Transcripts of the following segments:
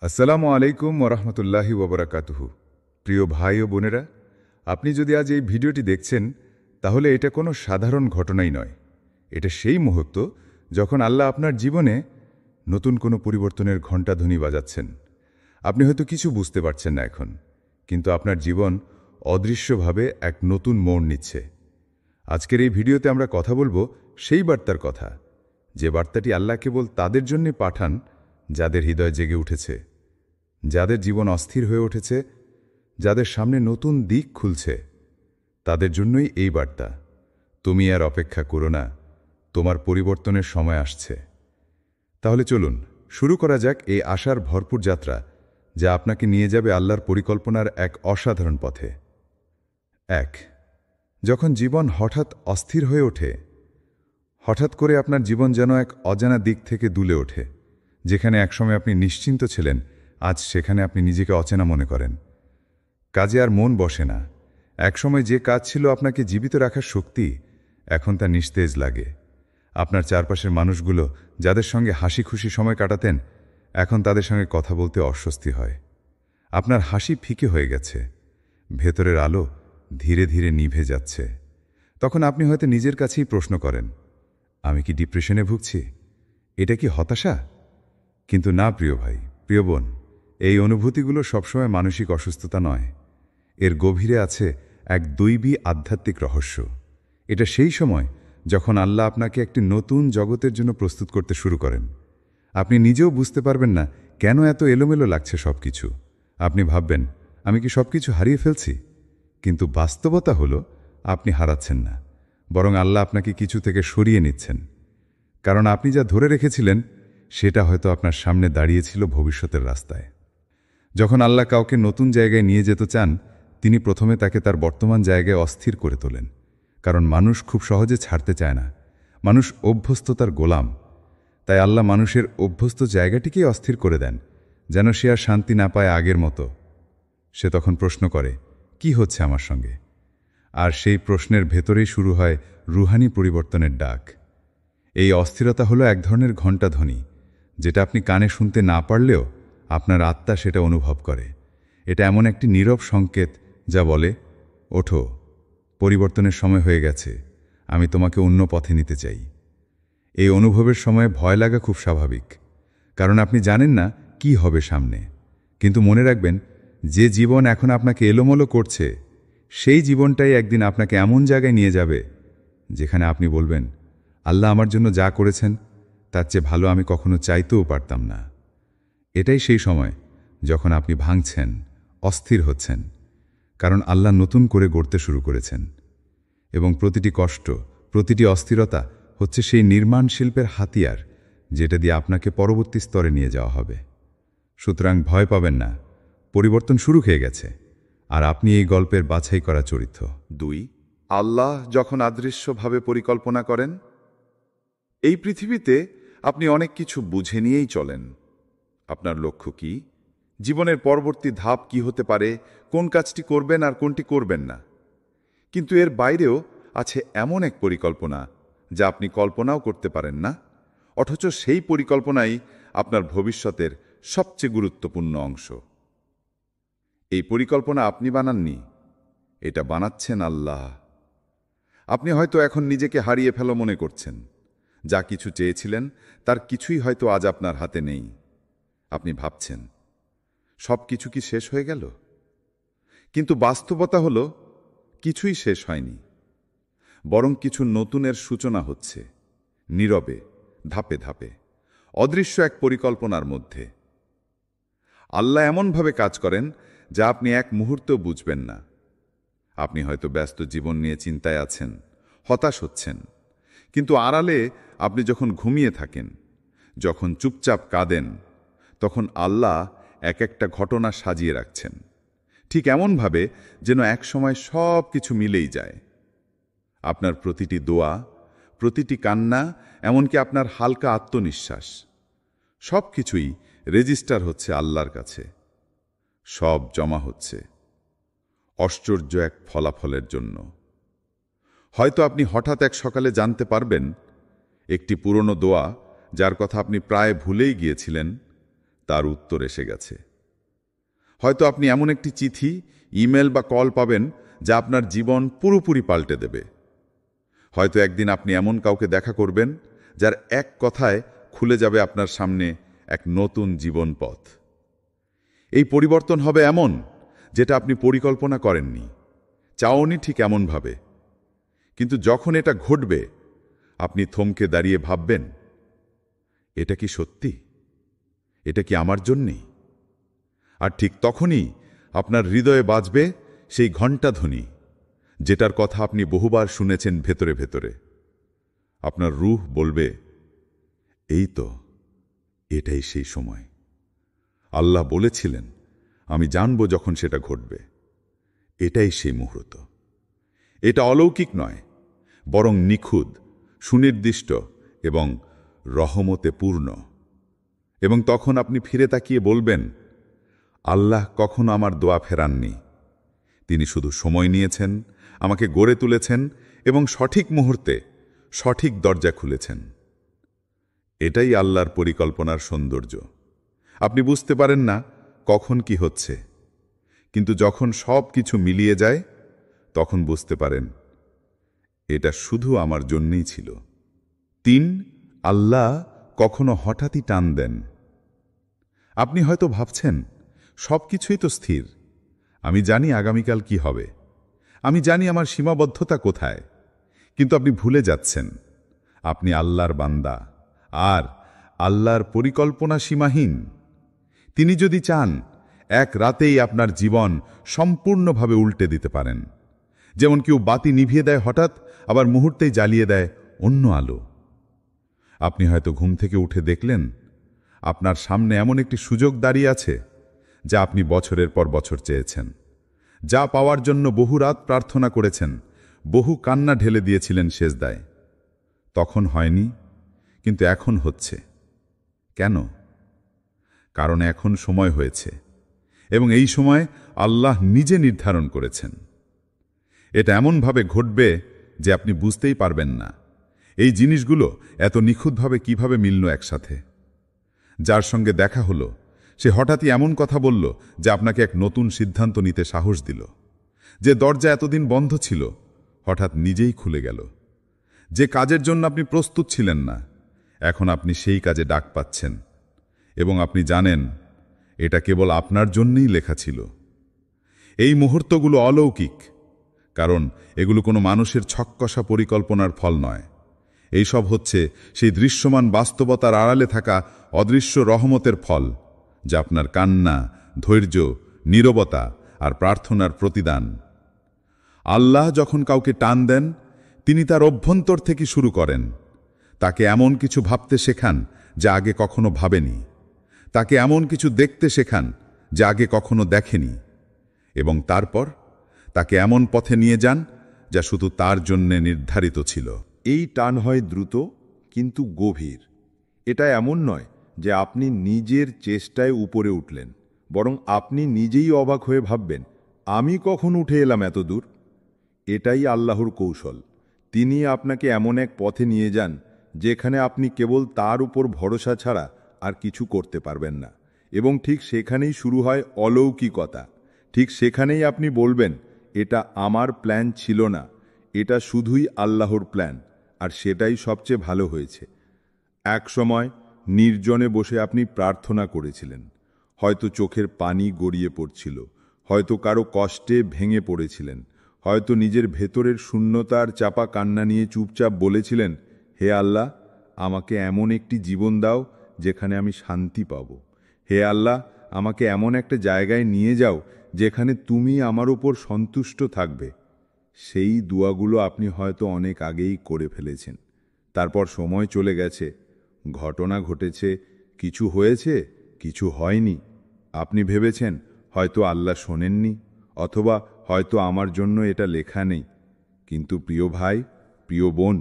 আসসালামু আলাইকুম ওরহমতুল্লাহি ওবরাকাতুহু। প্রিয় ভাই ও বোনেরা, আপনি যদি আজ এই ভিডিওটি দেখছেন তাহলে এটা কোনো সাধারণ ঘটনাই নয়। এটা সেই মুহূর্ত যখন আল্লাহ আপনার জীবনে নতুন কোনো পরিবর্তনের ঘণ্টাধ্বনি বাজাচ্ছেন। আপনি হয়তো কিছু বুঝতে পারছেন না এখন, কিন্তু আপনার জীবন অদৃশ্যভাবে এক নতুন মোড় নিচ্ছে। আজকের এই ভিডিওতে আমরা কথা বলবো সেই বার্তার কথা, যে বার্তাটি আল্লাহ কেবল তাদের জন্যে পাঠান যাদের হৃদয় জেগে উঠেছে, যাদের জীবন অস্থির হয়ে উঠেছে, যাদের সামনে নতুন দিক খুলছে। তাদের জন্যই এই বার্তা, তুমি আর অপেক্ষা করো না, তোমার পরিবর্তনের সময় আসছে। তাহলে চলুন শুরু করা যাক এই আশার ভরপুর যাত্রা, যা আপনাকে নিয়ে যাবে আল্লাহর পরিকল্পনার এক অসাধারণ পথে। ১. যখন জীবন হঠাৎ অস্থির হয়ে ওঠে, হঠাৎ করে আপনার জীবন যেন এক অজানা দিক থেকে দুলে ওঠে। যেখানে একসময় আপনি নিশ্চিন্ত ছিলেন, আজ সেখানে আপনি নিজেকে অচেনা মনে করেন। কাজে আর মন বসে না। একসময় যে কাজ ছিল আপনাকে জীবিত রাখার শক্তি, এখন তা নিস্তেজ লাগে। আপনার চারপাশের মানুষগুলো যাদের সঙ্গে হাসি খুশি সময় কাটাতেন, এখন তাদের সঙ্গে কথা বলতে অস্বস্তি হয়। আপনার হাসি ফিকে হয়ে গেছে, ভেতরের আলো ধীরে ধীরে নিভে যাচ্ছে। তখন আপনি হয়তো নিজের কাছেই প্রশ্ন করেন, আমি কি ডিপ্রেশনে ভুগছি? এটা কি হতাশা? কিন্তু না প্রিয় ভাই, প্রিয় বোন, এই অনুভূতিগুলো সবসময় মানসিক অসুস্থতা নয়। এর গভীরে আছে এক দৈবী আধ্যাত্মিক রহস্য। এটা সেই সময় যখন আল্লাহ আপনাকে একটি নতুন জগতের জন্য প্রস্তুত করতে শুরু করেন। আপনি নিজেও বুঝতে পারবেন না কেন এত এলোমেলো লাগছে সব কিছু। আপনি ভাববেন, আমি কি সব কিছু হারিয়ে ফেলছি? কিন্তু বাস্তবতা হলো, আপনি হারাচ্ছেন না, বরং আল্লাহ আপনাকে কিছু থেকে সরিয়ে নিচ্ছেন। কারণ আপনি যা ধরে রেখেছিলেন, সেটা হয়তো আপনার সামনে দাঁড়িয়েছিল ভবিষ্যতের রাস্তায়। যখন আল্লাহ কাউকে নতুন জায়গায় নিয়ে যেতে চান, তিনি প্রথমে তাকে তার বর্তমান জায়গায় অস্থির করে তোলেন। কারণ মানুষ খুব সহজে ছাড়তে চায় না। মানুষ অভ্যস্ততার গোলাম। তাই আল্লাহ মানুষের অভ্যস্ত জায়গাটিকেই অস্থির করে দেন, যেন সে আর শান্তি না পায় আগের মতো। সে তখন প্রশ্ন করে, কি হচ্ছে আমার সঙ্গে? আর সেই প্রশ্নের ভেতরেই শুরু হয় রুহানি পরিবর্তনের ডাক। এই অস্থিরতা হলো এক ধরনের ঘণ্টাধ্বনি, যেটা আপনি কানে শুনতে না পারলেও আপনার আত্মা সেটা অনুভব করে। এটা এমন একটি নীরব সংকেত যা বলে, ওঠো, পরিবর্তনের সময় হয়ে গেছে, আমি তোমাকে অন্য পথে নিতে চাই। এই অনুভবের সময় ভয় লাগা খুব স্বাভাবিক, কারণ আপনি জানেন না কি হবে সামনে। কিন্তু মনে রাখবেন, যে জীবন এখন আপনাকে এলোমেলো করছে, সেই জীবনটাই একদিন আপনাকে এমন জায়গায় নিয়ে যাবে যেখানে আপনি বলবেন, আল্লাহ আমার জন্য যা করেছেন তার চেয়ে ভালো আমি কখনো চাইতেও পারতাম না। এটাই সেই সময় যখন আপনি ভাঙছেন, অস্থির হচ্ছেন, কারণ আল্লাহ নতুন করে গড়তে শুরু করেছেন। এবং প্রতিটি কষ্ট, প্রতিটি অস্থিরতা হচ্ছে সেই নির্মাণ শিল্পের হাতিয়ার, যেটা দিয়ে আপনাকে পরবর্তী স্তরে নিয়ে যাওয়া হবে। সুতরাং ভয় পাবেন না, পরিবর্তন শুরু হয়ে গেছে, আর আপনি এই গল্পের বাছাই করা চরিত্র। ২. আল্লাহ যখন অদৃশ্যভাবে পরিকল্পনা করেন। এই পৃথিবীতে আপনি অনেক কিছু বুঝে নিয়েই চলেন। আপনার লক্ষ্য কি, জীবনের পরবর্তী ধাপ কি হতে পারে, কোন কাজটি করবেন আর কোনটি করবেন না। কিন্তু এর বাইরেও আছে এমন এক পরিকল্পনা যা আপনি কল্পনাও করতে পারেন না, অথচ সেই পরিকল্পনাই আপনার ভবিষ্যতের সবচেয়ে গুরুত্বপূর্ণ অংশ। এই পরিকল্পনা আপনি বানাননি, এটা বানাচ্ছেন আল্লাহ। আপনি হয়তো এখন নিজেকে হারিয়ে ফেলা মনে করছেন। যা কিছু চেয়েছিলেন তার কিছুই হয়তো আজ আপনার হাতে নেই। আপনি ভাবছেন, সব কিছু কি শেষ হয়ে গেল? কিন্তু বাস্তবতা হলো, কিছুই শেষ হয়নি, বরং কিছু নতুনের সূচনা হচ্ছে, নীরবে, ধাপে ধাপে, অদৃশ্য এক পরিকল্পনার মধ্যে। আল্লাহ এমনভাবে কাজ করেন যা আপনি এক মুহূর্তেও বুঝবেন না। আপনি হয়তো ব্যস্ত জীবন নিয়ে চিন্তায় আছেন, হতাশ হচ্ছেন, কিন্তু আড়ালে আপনি যখন ঘুমিয়ে থাকেন, যখন চুপচাপ কাঁদেন, তখন আল্লাহ এক একটা ঘটনা সাজিয়ে রাখছেন, ঠিক এমনভাবে যেন একসময় সব কিছু মিলেই যায়। আপনার প্রতিটি দোয়া, প্রতিটি কান্না, এমনকি আপনার হালকা আত্মনিশ্বাস, সব কিছুই রেজিস্টার হচ্ছে আল্লাহর কাছে। সব জমা হচ্ছে আশ্চর্য এক ফলাফলের জন্য। হয়তো আপনি হঠাৎ এক সকালে জানতে পারবেন, একটি পুরনো দোয়া যার কথা আপনি প্রায় ভুলেই গিয়েছিলেন, তার উত্তর এসে গেছে। হয়তো আপনি এমন একটি চিঠি, ইমেল বা কল পাবেন যা আপনার জীবন পুরোপুরি পাল্টে দেবে। হয়তো একদিন আপনি এমন কাউকে দেখা করবেন যার এক কথায় খুলে যাবে আপনার সামনে এক নতুন জীবন পথ। এই পরিবর্তন হবে এমন যেটা আপনি পরিকল্পনা করেননি, চাওনি ঠিক এমনভাবে। কিন্তু যখন এটা ঘটবে, আপনি থমকে দাঁড়িয়ে ভাববেন, এটা কি সত্যি? এটা কি আমার জন্যেই? আর ঠিক তখনই আপনার হৃদয়ে বাজবে সেই ঘণ্টাধ্বনি, যেটার কথা আপনি বহুবার শুনেছেন ভেতরে ভেতরে। আপনার রূহ বলবে, এই তো, এটাই সেই সময়। আল্লাহ বলেছিলেন, আমি জানব যখন সেটা ঘটবে। এটাই সেই মুহূর্ত। এটা অলৌকিক নয়, বরং নিখুঁত, সুনির্দিষ্ট এবং রহমতে পূর্ণ। এবং তখন আপনি ফিরে তাকিয়ে বলবেন, আল্লাহ কখনো আমার দোয়া ফেরাননি। তিনি শুধু সময় নিয়েছেন, আমাকে গড়ে তুলেছেন এবং সঠিক মুহূর্তে সঠিক দরজা খুলেছেন। এটাই আল্লাহর পরিকল্পনার সৌন্দর্য। আপনি বুঝতে পারেন না কখন কি হচ্ছে, কিন্তু যখন সব কিছু মিলিয়ে যায়, তখন বুঝতে পারেন এটা শুধু আমার জন্যই ছিল। 3, আল্লাহ কখনো হঠাৎই টান দেন। আপনি হয়তো ভাবছেন, সব কিছুই তো স্থির, আমি জানি আগামীকাল কি হবে, আমি জানি আমার সীমাবদ্ধতা কোথায়। কিন্তু আপনি ভুলে যাচ্ছেন, আপনি আল্লাহর বান্দা, আর আল্লাহর পরিকল্পনা সীমাহীন। তিনি যদি চান, এক রাতেই আপনার জীবন সম্পূর্ণভাবে উল্টে দিতে পারেন। যেমন কেউ বাতি নিভিয়ে দেয় হঠাৎ, আবার মুহূর্তেই জ্বালিয়ে দেয় অন্য আলো। আপনি হয়তো ঘুম থেকে উঠে দেখলেন, আপনার সামনে এমন একটি সুযোগ দাঁড়িয়ে আছে যা আপনি বছরের পর বছর চেয়েছেন, যা পাওয়ার জন্য বহু রাত প্রার্থনা করেছেন, বহু কান্না ঢেলে দিয়েছিলেন সেজদায়। তখন হয়নি, কিন্তু এখন হচ্ছে। কেন? কারণ এখন সময় হয়েছে, এবং এই সময় আল্লাহ নিজে নির্ধারণ করেছেন। এটা এমনভাবে ঘটবে যে আপনি বুঝতেই পারবেন না এই জিনিসগুলো এত নিখুঁতভাবে কিভাবে মিলল একসাথে। যার সঙ্গে দেখা হলো, সে হঠাৎই এমন কথা বলল যে আপনাকে এক নতুন সিদ্ধান্ত নিতে সাহস দিল। যে দরজা এতদিন বন্ধ ছিল, হঠাৎ নিজেই খুলে গেল। যে কাজের জন্য আপনি প্রস্তুত ছিলেন না, এখন আপনি সেই কাজে ডাক পাচ্ছেন, এবং আপনি জানেন এটা কেবল আপনার জন্যই লেখা ছিল। এই মুহূর্তগুলো অলৌকিক, কারণ এগুলো কোনো মানুষের ছককষা পরিকল্পনার ফল নয়। এই সব হচ্ছে সেই দৃশ্যমান বাস্তবতার আড়ালে থাকা অদৃশ্য রহমতের ফল, যা আপনার কান্না, ধৈর্য, নীরবতা আর প্রার্থনার প্রতিদান। আল্লাহ যখন কাউকে টান দেন, তিনি তার অভ্যন্তর থেকে শুরু করেন। তাকে এমন কিছু ভাবতে শেখান যা আগে কখনো ভাবেনি। তাকে এমন কিছু দেখতে শেখান যা আগে কখনো দেখেনি। এবং তারপর তাকে এমন পথে নিয়ে যান যা শুধু তার জন্যে নির্ধারিত ছিল। এই টান হয় দ্রুত কিন্তু গভীর। এটা এমন নয় যে আপনি নিজের চেষ্টায় উপরে উঠলেন, বরং আপনি নিজেই অবাক হয়ে ভাববেন, আমি কখন উঠে এলাম এত দূর। এটাই আল্লাহর কৌশল। তিনি আপনাকে এমন এক পথে নিয়ে যান যেখানে আপনি কেবল তার উপর ভরসা ছাড়া আর কিছু করতে পারবেন না। এবং ঠিক সেখানেই শুরু হয় অলৌকিকতা। ঠিক সেখানেই আপনি বলবেন, এটা আমার প্ল্যান ছিল না, এটা শুধুই আল্লাহর প্ল্যান, আর সেটাই সবচেয়ে ভালো হয়েছে। এক সময় নির্জনে বসে আপনি প্রার্থনা করেছিলেন। হয়তো চোখের পানি গড়িয়ে পড়ছিল, হয়তো কারো কষ্টে ভেঙে পড়েছিলেন, হয়তো নিজের ভেতরের শূন্যতার চাপা কান্না নিয়ে চুপচাপ বলেছিলেন, হে আল্লাহ, আমাকে এমন একটি জীবন দাও যেখানে আমি শান্তি পাব। হে আল্লাহ, আমাকে এমন একটা জায়গায় নিয়ে যাও যেখানে তুমি আমার উপর সন্তুষ্ট থাকবে। সেই দোয়াগুলো আপনি হয়তো অনেক আগেই করে ফেলেছেন। তারপর সময় চলে গেছে, ঘটনা ঘটেছে, কিছু হয়েছে, কিছু হয়নি। আপনি ভেবেছেন হয়তো আল্লাহ শোনেননি, অথবা হয়তো আমার জন্য এটা লেখা নেই। কিন্তু প্রিয় ভাই, প্রিয় বোন,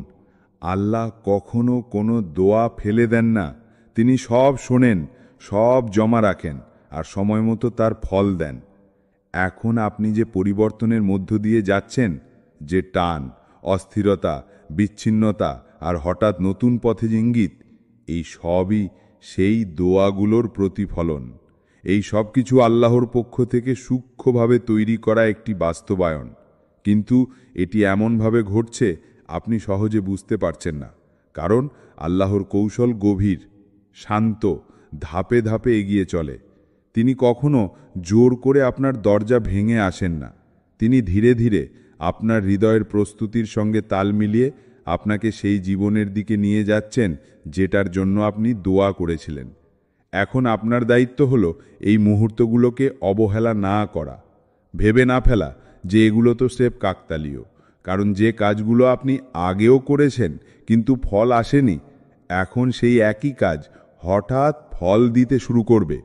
আল্লাহ কখনো কোনো দোয়া ফেলে দেন না। তিনি সব শোনেন, সব জমা রাখেন, আর সময় মতো তার ফল দেন। এখন আপনি যে পরিবর্তনের মধ্য দিয়ে যাচ্ছেন, যে টান, অস্থিরতা, বিচ্ছিন্নতা আর হঠাৎ নতুন পথে ইঙ্গিত, এই সবই সেই দোয়াগুলোর প্রতিফলন। এই সব কিছু আল্লাহর পক্ষ থেকে সূক্ষ্মভাবে তৈরি করা একটি বাস্তবায়ন, কিন্তু এটি এমনভাবে ঘটছে আপনি সহজে বুঝতে পারছেন না, কারণ আল্লাহর কৌশল গভীর, শান্ত, ধাপে ধাপে এগিয়ে চলে। তিনি কখনো জোর করে আপনার দরজা ভেঙে আসেন না। তিনি ধীরে ধীরে আপনার হৃদয়ের প্রস্তুতির সঙ্গে তাল মিলিয়ে আপনাকে সেই জীবনের দিকে নিয়ে যাচ্ছেন যেটার জন্য আপনি দোয়া করেছিলেন। এখন আপনার দায়িত্ব হলো এই মুহূর্তগুলোকে অবহেলা না করা, ভেবে না ফেলা যে এগুলো তো স্রেফ কাকতালীয়, কারণ যে কাজগুলো আপনি আগেও করেছেন কিন্তু ফল আসেনি, এখন সেই একই কাজ হঠাৎ ফল দিতে শুরু করবে।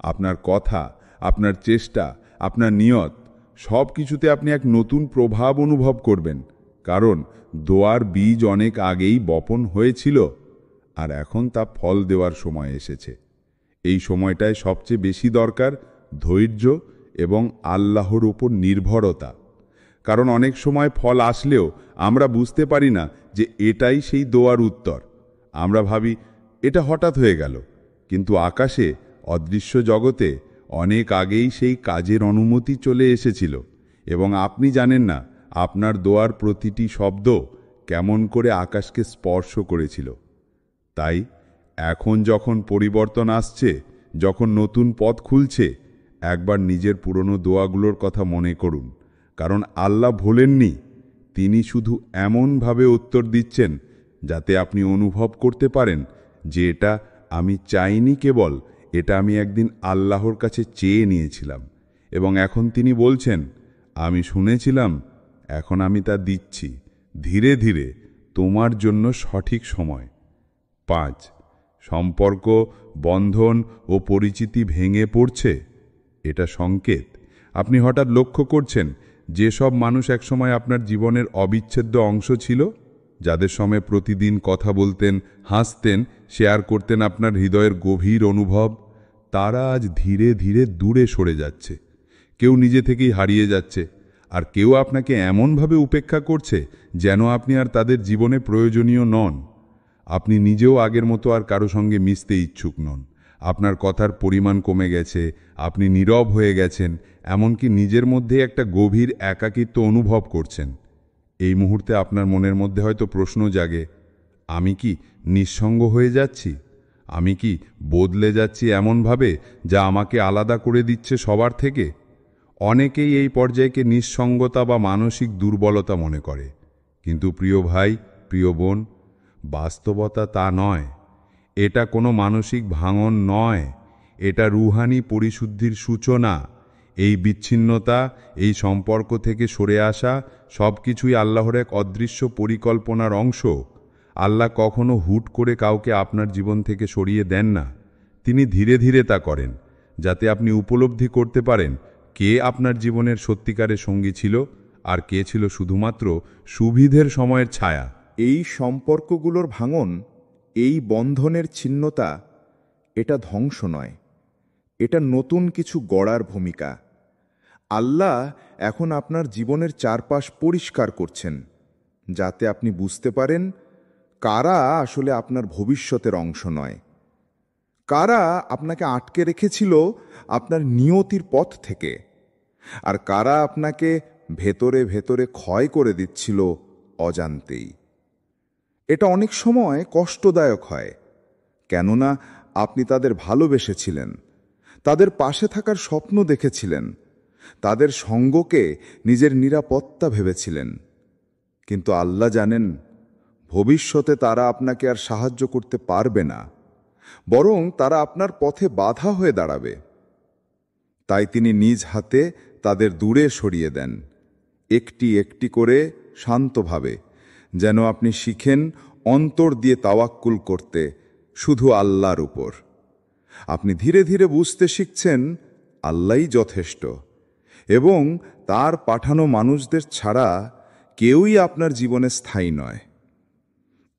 আপনার কথা, আপনার চেষ্টা, আপনার নিয়ত, সব কিছুতে আপনি এক নতুন প্রভাব অনুভব করবেন, কারণ দোয়ার বীজ অনেক আগেই বপন হয়েছিল আর এখন তা ফল দেওয়ার সময় এসেছে। এই সময়টায় সবচেয়ে বেশি দরকার ধৈর্য এবং আল্লাহর উপর নির্ভরতা, কারণ অনেক সময় ফল আসলেও আমরা বুঝতে পারি না যে এটাই সেই দোয়ার উত্তর। আমরা ভাবি এটা হঠাৎ হয়ে গেল, কিন্তু আকাশে, অদৃশ্য জগতে অনেক আগেই সেই কাজের অনুমতি চলে এসেছিল এবং আপনি জানেন না আপনার দোয়ার প্রতিটি শব্দ কেমন করে আকাশকে স্পর্শ করেছিল। তাই এখন যখন পরিবর্তন আসছে, যখন নতুন পথ খুলছে, একবার নিজের পুরনো দোয়াগুলোর কথা মনে করুন, কারণ আল্লাহ ভোলেননি। তিনি শুধু এমনভাবে উত্তর দিচ্ছেন যাতে আপনি অনুভব করতে পারেন যে এটা আমি চাইনি, কেবল এটা আমি একদিন আল্লাহর কাছে চেয়ে নিয়েছিলাম এবং এখন তিনি বলছেন আমি শুনেছিলাম, এখন আমি তা দিচ্ছি ধীরে ধীরে তোমার জন্য সঠিক সময়। 5. সম্পর্ক, বন্ধন ও পরিচিতি ভেঙে পড়ছে। এটা সংকেত। আপনি হঠাৎ লক্ষ্য করছেন যেসব মানুষ একসময় আপনার জীবনের অবিচ্ছেদ্য অংশ ছিল, যাদের সঙ্গে প্রতিদিন কথা বলতেন, হাসতেন, শেয়ার করতেন আপনার হৃদয়ের গভীর অনুভব, তারা আজ ধীরে ধীরে দূরে সরে যাচ্ছে। কেউ নিজে থেকেই হারিয়ে যাচ্ছে, আর কেউ আপনাকে এমনভাবে উপেক্ষা করছে যেন আপনি আর তাদের জীবনে প্রয়োজনীয় নন। আপনি নিজেও আগের মতো আর কারো সঙ্গে মিশতে ইচ্ছুক নন। আপনার কথার পরিমাণ কমে গেছে, আপনি নীরব হয়ে গেছেন, এমনকি নিজের মধ্যে একটা গভীর একাকিত্ব অনুভব করছেন। এই মুহূর্তে আপনার মনের মধ্যে হয়তো প্রশ্ন জাগে, আমি কি নিঃসঙ্গ হয়ে যাচ্ছি? আমি কি বদলে যাচ্ছি এমনভাবে যা আমাকে আলাদা করে দিচ্ছে সবার থেকে? অনেকেই এই পর্যায়কে নিঃসঙ্গতা বা মানসিক দুর্বলতা মনে করে, কিন্তু প্রিয় ভাই, প্রিয় বোন, বাস্তবতা তা নয়। এটা কোনো মানসিক ভাঙন নয়, এটা রুহানি পরিশুদ্ধির সূচনা। এই বিচ্ছিন্নতা, এই সম্পর্ক থেকে সরে আসা, সব কিছুই আল্লাহর এক অদৃশ্য পরিকল্পনার অংশ। আল্লাহ কখনো হুট করে কাউকে আপনার জীবন থেকে সরিয়ে দেন না। তিনি ধীরে ধীরে তা করেন, যাতে আপনি উপলব্ধি করতে পারেন কে আপনার জীবনের সত্যিকারের সঙ্গী ছিল আর কে ছিল শুধুমাত্র সুবিধের সময়ের ছায়া। এই সম্পর্কগুলোর ভাঙন, এই বন্ধনের ছিন্নতা, এটা ধ্বংস নয়, এটা নতুন কিছু গড়ার ভূমিকা। আল্লাহ এখন আপনার জীবনের চারপাশ পরিষ্কার করছেন, যাতে আপনি বুঝতে পারেন কারা আসলে আপনার ভবিষ্যতের অংশ নয়, কারা আপনাকে আটকে রেখেছিল আপনার নিয়তির পথ থেকে, আর কারা আপনাকে ভেতরে ভেতরে ক্ষয় করে দিচ্ছিল অজান্তেই। এটা অনেক সময় কষ্টদায়ক হয়, কেননা আপনি তাদের ভালোবেসেছিলেন, তাদের পাশে থাকার স্বপ্ন দেখেছিলেন, তাদের সঙ্গকে নিজের নিরাপত্তা ভেবেছিলেন। কিন্তু আল্লাহ জানেন ভবিষ্যতে তারা আপনাকে আর সাহায্য করতে পারবে না, বরং তারা আপনার পথে বাধা হয়ে দাঁড়াবে। তাই তিনি নিজ হাতে তাদের দূরে সরিয়ে দেন, একটি একটি করে, শান্তভাবে, যেন আপনি শিখেন অন্তর দিয়ে তাওয়াক্কুল করতে শুধু আল্লাহর উপর। আপনি ধীরে ধীরে বুঝতে শিখছেন আল্লাহই যথেষ্ট এবং তার পাঠানো মানুষদের ছাড়া কেউই আপনার জীবনে স্থায়ী নয়।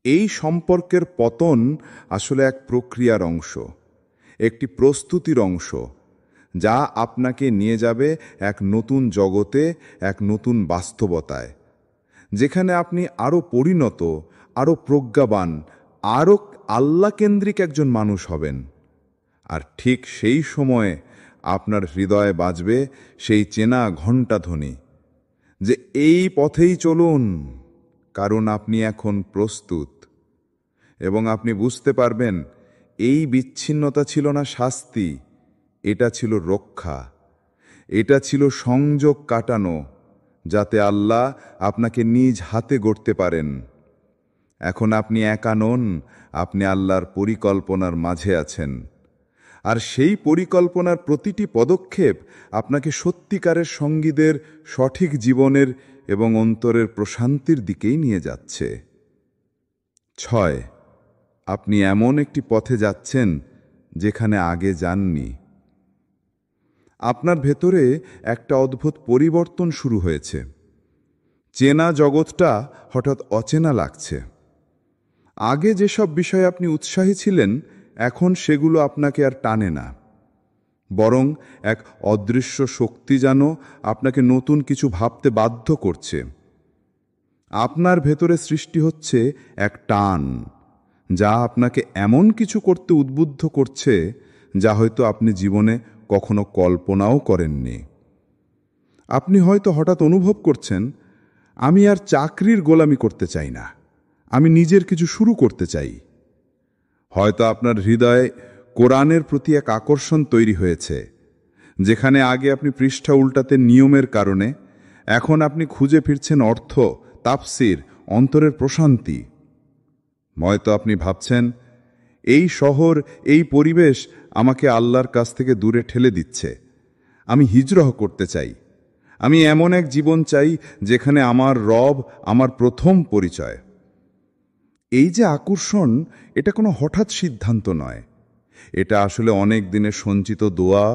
এই সম্পর্কের পতন আসলে এক প্রক্রিয়ার অংশ, একটি প্রস্তুতির অংশ, যা আপনাকে নিয়ে যাবে এক নতুন জগতে, এক নতুন বাস্তবতায়, যেখানে আপনি আরও পরিণত, আরও প্রজ্ঞাবান, আরও আল্লাহ কেন্দ্রিক একজন মানুষ হবেন। আর ঠিক সেই সময়ে আপনার হৃদয়ে বাজবে সেই চেনা ঘণ্টাধ্বনি যে এই পথেই চলুন, কারণ আপনি এখন প্রস্তুত। এবং আপনি বুঝতে পারবেন এই বিচ্ছিন্নতা ছিল না শাস্তি, এটা ছিল রক্ষা, এটা ছিল সংযোগ কাটানো, যাতে আল্লাহ আপনাকে নিজ হাতে গড়তে পারেন। এখন আপনি একা নন, আপনি আল্লাহর পরিকল্পনার মাঝে আছেন। আর সেই পরিকল্পনার প্রতিটি পদক্ষেপ আপনাকে সত্যিকারের সঙ্গীদের সঠিক জীবনের এবং অন্তরের প্রশান্তির দিকেই নিয়ে যাচ্ছে। 6. আপনি এমন একটি পথে যাচ্ছেন যেখানে আগে যাননি। আপনার ভেতরে একটা অদ্ভুত পরিবর্তন শুরু হয়েছে। চেনা জগৎটা হঠাৎ অচেনা লাগছে। আগে যেসব বিষয়ে আপনি উৎসাহী ছিলেন, এখন সেগুলো আপনাকে আর টানে না, বরং এক অদৃশ্য শক্তি যেন আপনাকে নতুন কিছু ভাবতে বাধ্য করছে। আপনার ভেতরে সৃষ্টি হচ্ছে এক টান, যা আপনাকে এমন কিছু করতে উদ্বুদ্ধ করছে যা হয়তো আপনি জীবনে কখনো কল্পনাও করেননি। আপনি হয়তো হঠাৎ অনুভব করছেন, আমি আর চাকরির গোলামি করতে চাই না, আমি নিজের কিছু শুরু করতে চাই। হয়তো আপনার হৃদয়ে কোরআনের প্রতি এক আকর্ষণ তৈরি হয়েছে। যেখানে আগে আপনি পৃষ্ঠা উল্টাতে নিয়মের কারণে, এখন আপনি খুঁজে ফিরছেন অর্থ, তাফসির, অন্তরের প্রশান্তি। হয়তো আপনি ভাবছেন, এই শহর, এই পরিবেশ আমাকে আল্লাহর কাছ থেকে দূরে ঠেলে দিচ্ছে, আমি হিজরহ করতে চাই। আমি এমন এক জীবন চাই যেখানে আমার রব আমার প্রথম পরিচয়। এই যে আকর্ষণ, এটা কোনো হঠাৎ সিদ্ধান্ত নয়। এটা আসলে অনেক দিনের সঞ্চিত দোয়া,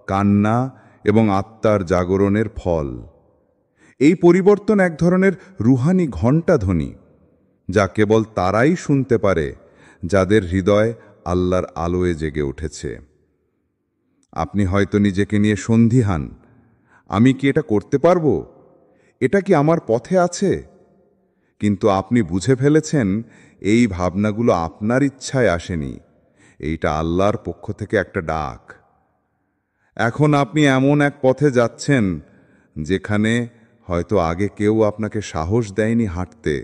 কান্না এবং আত্মার জাগরণের ফল। এই পরিবর্তন এক ধরনের রুহানি ঘণ্টাধ্বনি, যা কেবল তারাই শুনতে পারে যাদের হৃদয় আল্লাহর আলোয় জেগে উঠেছে। আপনি হয়তো নিজেকে নিয়ে সন্দিহান, আমি কি এটা করতে পারবো? এটা কি আমার পথে আছে? কিন্তু আপনি বুঝে ফেলেছেন, এই ভাবনাগুলো আপনার ইচ্ছায় আসেনি, এইটা আল্লাহর পক্ষ থেকে একটা ডাক। এখন আপনি এমন এক পথে যাচ্ছেন যেখানে হয়তো আগে কেউ আপনাকে সাহস দেয়নি হাঁটতে।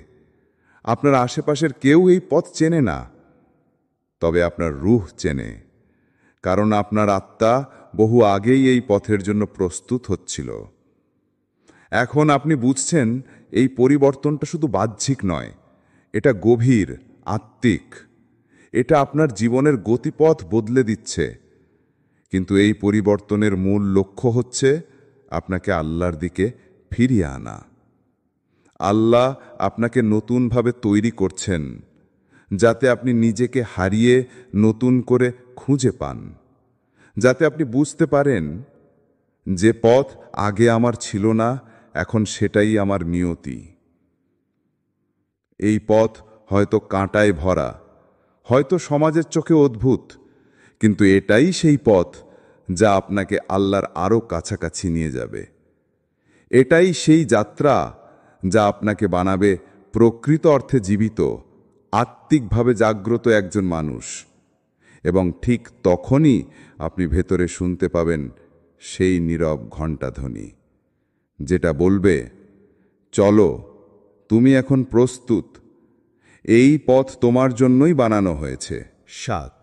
আপনার আশেপাশের কেউ এই পথ চেনে না, তবে আপনার রূহ চেনে, কারণ আপনার আত্মা বহু আগেই এই পথের জন্য প্রস্তুত হচ্ছিল। এখন আপনি বুঝছেন, এই পরিবর্তনটা শুধু বাহ্যিক নয়, এটা গভীর, আত্মিক। এটা আপনার জীবনের গতিপথ বদলে দিচ্ছে। কিন্তু এই পরিবর্তনের মূল লক্ষ্য হচ্ছে আপনাকে আল্লাহর দিকে ফিরিয়ে আনা। আল্লাহ আপনাকে নতুনভাবে তৈরি করছেন, যাতে আপনি নিজেকে হারিয়ে নতুন করে খুঁজে পান, যাতে আপনি বুঝতে পারেন যে পথ আগে আমার ছিল না, এখন সেটাই আমার নিয়তি। এই পথ হয়তো কাঁটায় ভরা, হয়তো সমাজের চোখে অদ্ভুত, কিন্তু এটাই সেই পথ যা আপনাকে আল্লাহর আরও কাছাকাছি নিয়ে যাবে। এটাই সেই যাত্রা যা আপনাকে বানাবে প্রকৃত অর্থে জীবিত, আত্মিকভাবে জাগ্রত একজন মানুষ। এবং ঠিক তখনই আপনি ভেতরে শুনতে পাবেন সেই নীরব ঘণ্টাধ্বনি, যেটা বলবে, চলো, তুমি এখন প্রস্তুত, এই পথ তোমার জন্যই বানানো হয়েছে। 7.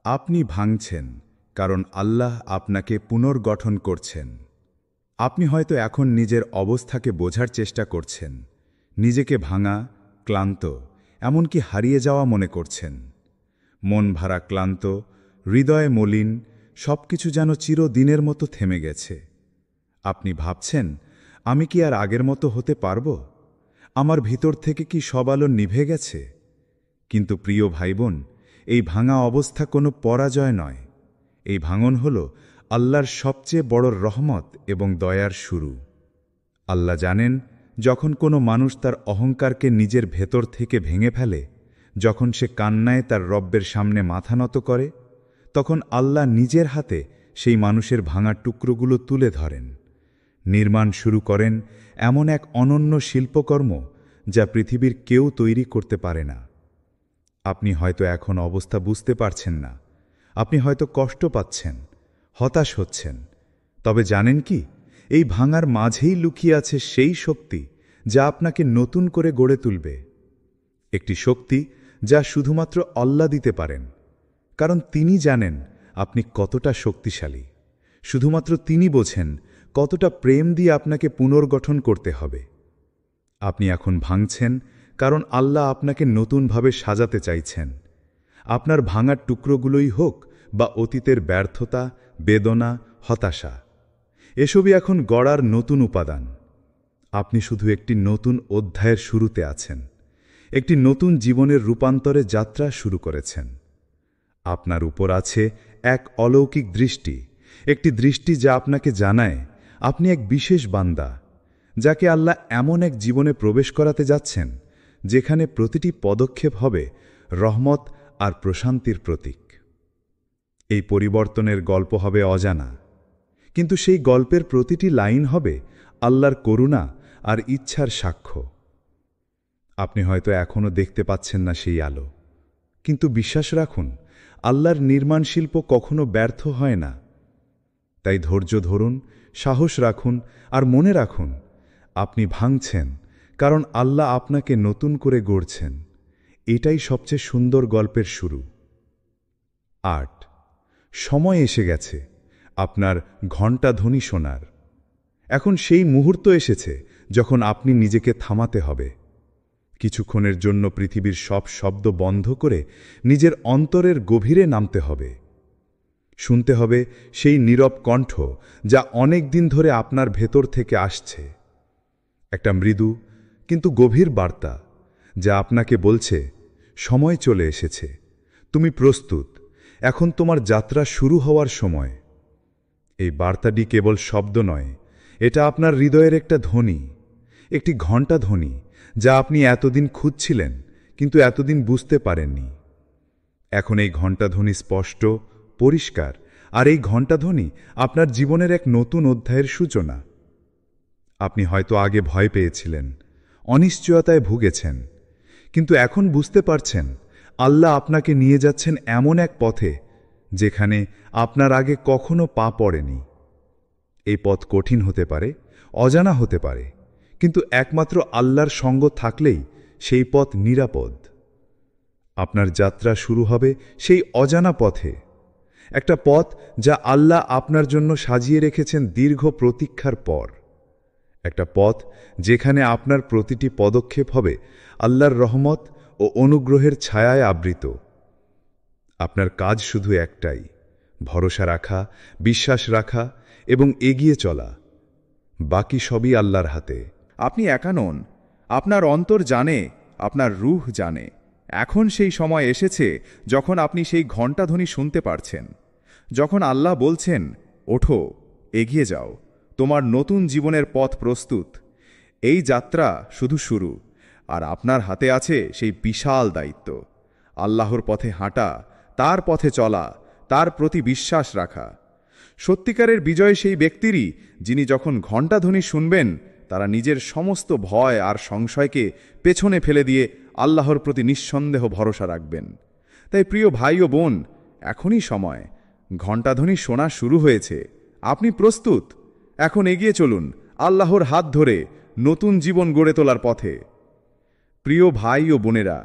আপনি ভাঙছেন, কারণ আল্লাহ আপনাকে পুনর্গঠন করছেন। আপনি হয়তো এখন নিজের অবস্থাকে বোঝার চেষ্টা করছেন, নিজেকে ভাঙা, ক্লান্ত, এমনকি হারিয়ে যাওয়া মনে করছেন। মন ভারা ক্লান্ত, হৃদয়ে মলিন, সবকিছু যেন চিরদিনের মতো থেমে গেছে। আপনি ভাবছেন, আমি কি আর আগের মতো হতে পারব? আমার ভিতর থেকে কি সব আলো নিভে গেছে? কিন্তু প্রিয় ভাইবোন, এই ভাঙা অবস্থা কোনো পরাজয় নয়। এই ভাঙন হল আল্লাহর সবচেয়ে বড় রহমত এবং দয়ার শুরু। আল্লাহ জানেন, যখন কোনো মানুষ তার অহংকারকে নিজের ভেতর থেকে ভেঙে ফেলে, যখন সে কান্নায় তার রব্বের সামনে মাথা নত করে, তখন আল্লাহ নিজের হাতে সেই মানুষের ভাঙা টুকরোগুলো তুলে ধরেন, নির্মাণ শুরু করেন এমন এক অনন্য শিল্পকর্ম যা পৃথিবীর কেউ তৈরি করতে পারে না। আপনি হয়তো এখন অবস্থা বুঝতে পারছেন না, আপনি হয়তো কষ্ট পাচ্ছেন, হতাশ হচ্ছেন। তবে জানেন কি, এই ভাঙার মাঝেই লুকিয়ে আছে সেই শক্তি যা আপনাকে নতুন করে গড়ে তুলবে। একটি শক্তি যা শুধুমাত্র আল্লাহ দিতে পারেন, কারণ তিনি জানেন আপনি কতটা শক্তিশালী। শুধুমাত্র তিনি বোঝেন কতটা প্রেম দিয়ে আপনাকে পুনর্গঠন করতে হবে। আপনি এখন ভাঙছেন কারণ আল্লাহ আপনাকে নতুনভাবে সাজাতে চাইছেন। আপনার ভাঙার টুকরোগুলোই হোক বা অতীতের ব্যর্থতা, বেদনা, হতাশা, এসবই এখন গড়ার নতুন উপাদান। আপনি শুধু একটি নতুন অধ্যায়ের শুরুতে আছেন, একটি নতুন জীবনের রূপান্তরে যাত্রা শুরু করেছেন। আপনার উপর আছে এক অলৌকিক দৃষ্টি, একটি দৃষ্টি যা আপনাকে জানায় আপনি এক বিশেষ বান্দা, যাকে আল্লাহ এমন এক জীবনে প্রবেশ করাতে যাচ্ছেন যেখানে প্রতিটি পদক্ষেপ হবে রহমত আর প্রশান্তির প্রতীক। এই পরিবর্তনের গল্প হবে অজানা, কিন্তু সেই গল্পের প্রতিটি লাইন হবে আল্লাহর করুণা আর ইচ্ছার সাক্ষ্য। আপনি হয়তো এখনও দেখতে পাচ্ছেন না সেই আলো, কিন্তু বিশ্বাস রাখুন, আল্লাহর নির্মাণ শিল্প কখনো ব্যর্থ হয় না। তাই ধৈর্য ধরুন, সাহস রাখুন আর মনে রাখুন, আপনি ভাঙছেন কারণ আল্লাহ আপনাকে নতুন করে গড়ছেন। এটাই সবচেয়ে সুন্দর গল্পের শুরু। ৮, সময় এসে গেছে আপনার ঘণ্টাধ্বনি শোনার। এখন সেই মুহূর্ত এসেছে যখন আপনি নিজেকে থামাতে হবে। কিছুক্ষণের জন্য পৃথিবীর সব শব্দ বন্ধ করে নিজের অন্তরের গভীরে নামতে হবে। শুনতে হবে সেই নীরব কণ্ঠ যা অনেক দিন ধরে আপনার ভেতর থেকে আসছে। একটা মৃদু কিন্তু গভীর বার্তা যা আপনাকে বলছে, সময় চলে এসেছে, তুমি প্রস্তুত, এখন তোমার যাত্রা শুরু হওয়ার সময়। এই বার্তাটি কেবল শব্দ নয়, এটা আপনার হৃদয়ের একটা ধ্বনি, একটি ঘণ্টা ধ্বনি যা আপনি এতদিন খুঁজছিলেন কিন্তু এতদিন বুঝতে পারেননি। এখন এই ঘণ্টাধ্বনি স্পষ্ট, পরিষ্কার, আর এই ঘণ্টাধ্বনি আপনার জীবনের এক নতুন অধ্যায়ের সূচনা। আপনি হয়তো আগে ভয় পেয়েছিলেন, অনিশ্চয়তায় ভুগেছেন, কিন্তু এখন বুঝতে পারছেন আল্লাহ আপনাকে নিয়ে যাচ্ছেন এমন এক পথে যেখানে আপনার আগে কখনো পা পড়েনি। এই পথ কঠিন হতে পারে, অজানা হতে পারে, কিন্তু একমাত্র আল্লাহর সঙ্গ থাকলেই সেই পথ নিরাপদ। আপনার যাত্রা শুরু হবে সেই অজানা পথে, একটা পথ যা আল্লাহ আপনার জন্য সাজিয়ে রেখেছেন দীর্ঘ প্রতীক্ষার পর। একটা পথ যেখানে আপনার প্রতিটি পদক্ষেপ হবে আল্লাহর রহমত ও অনুগ্রহের ছায়ায় আবৃত। আপনার কাজ শুধু একটাই, ভরসা রাখা, বিশ্বাস রাখা এবং এগিয়ে চলা। বাকি সবই আল্লাহর হাতে। আপনি একা নন, আপনার অন্তর জানে, আপনার রূহ জানে। এখন সেই সময় এসেছে যখন আপনি সেই ঘণ্টাধ্বনি শুনতে পারছেন, যখন আল্লাহ বলছেন, ওঠো, এগিয়ে যাও, তোমার নতুন জীবনের পথ প্রস্তুত। এই যাত্রা শুধু শুরু, আর আপনার হাতে আছে সেই বিশাল দায়িত্ব, আল্লাহর পথে হাঁটা, তার পথে চলা, তার প্রতি বিশ্বাস রাখা। সত্যিকারের বিজয় সেই ব্যক্তিরই যিনি যখন ঘণ্টাধ্বনি শুনবেন তারা নিজের সমস্ত ভয় আর সংশয়কে পেছনে ফেলে দিয়ে আল্লাহর প্রতি নিঃসন্দেহ ভরসা রাখবেন। তাই প্রিয় ভাই ও বোন, এখনই সময়, ঘণ্টাধ্বনি শোনা শুরু হয়েছে, আপনি প্রস্তুত। এখন এগিয়ে চলুন আল্লাহর হাত ধরে নতুন জীবন গড়ে তোলার পথে। প্রিয় ভাই ও বোনেরা,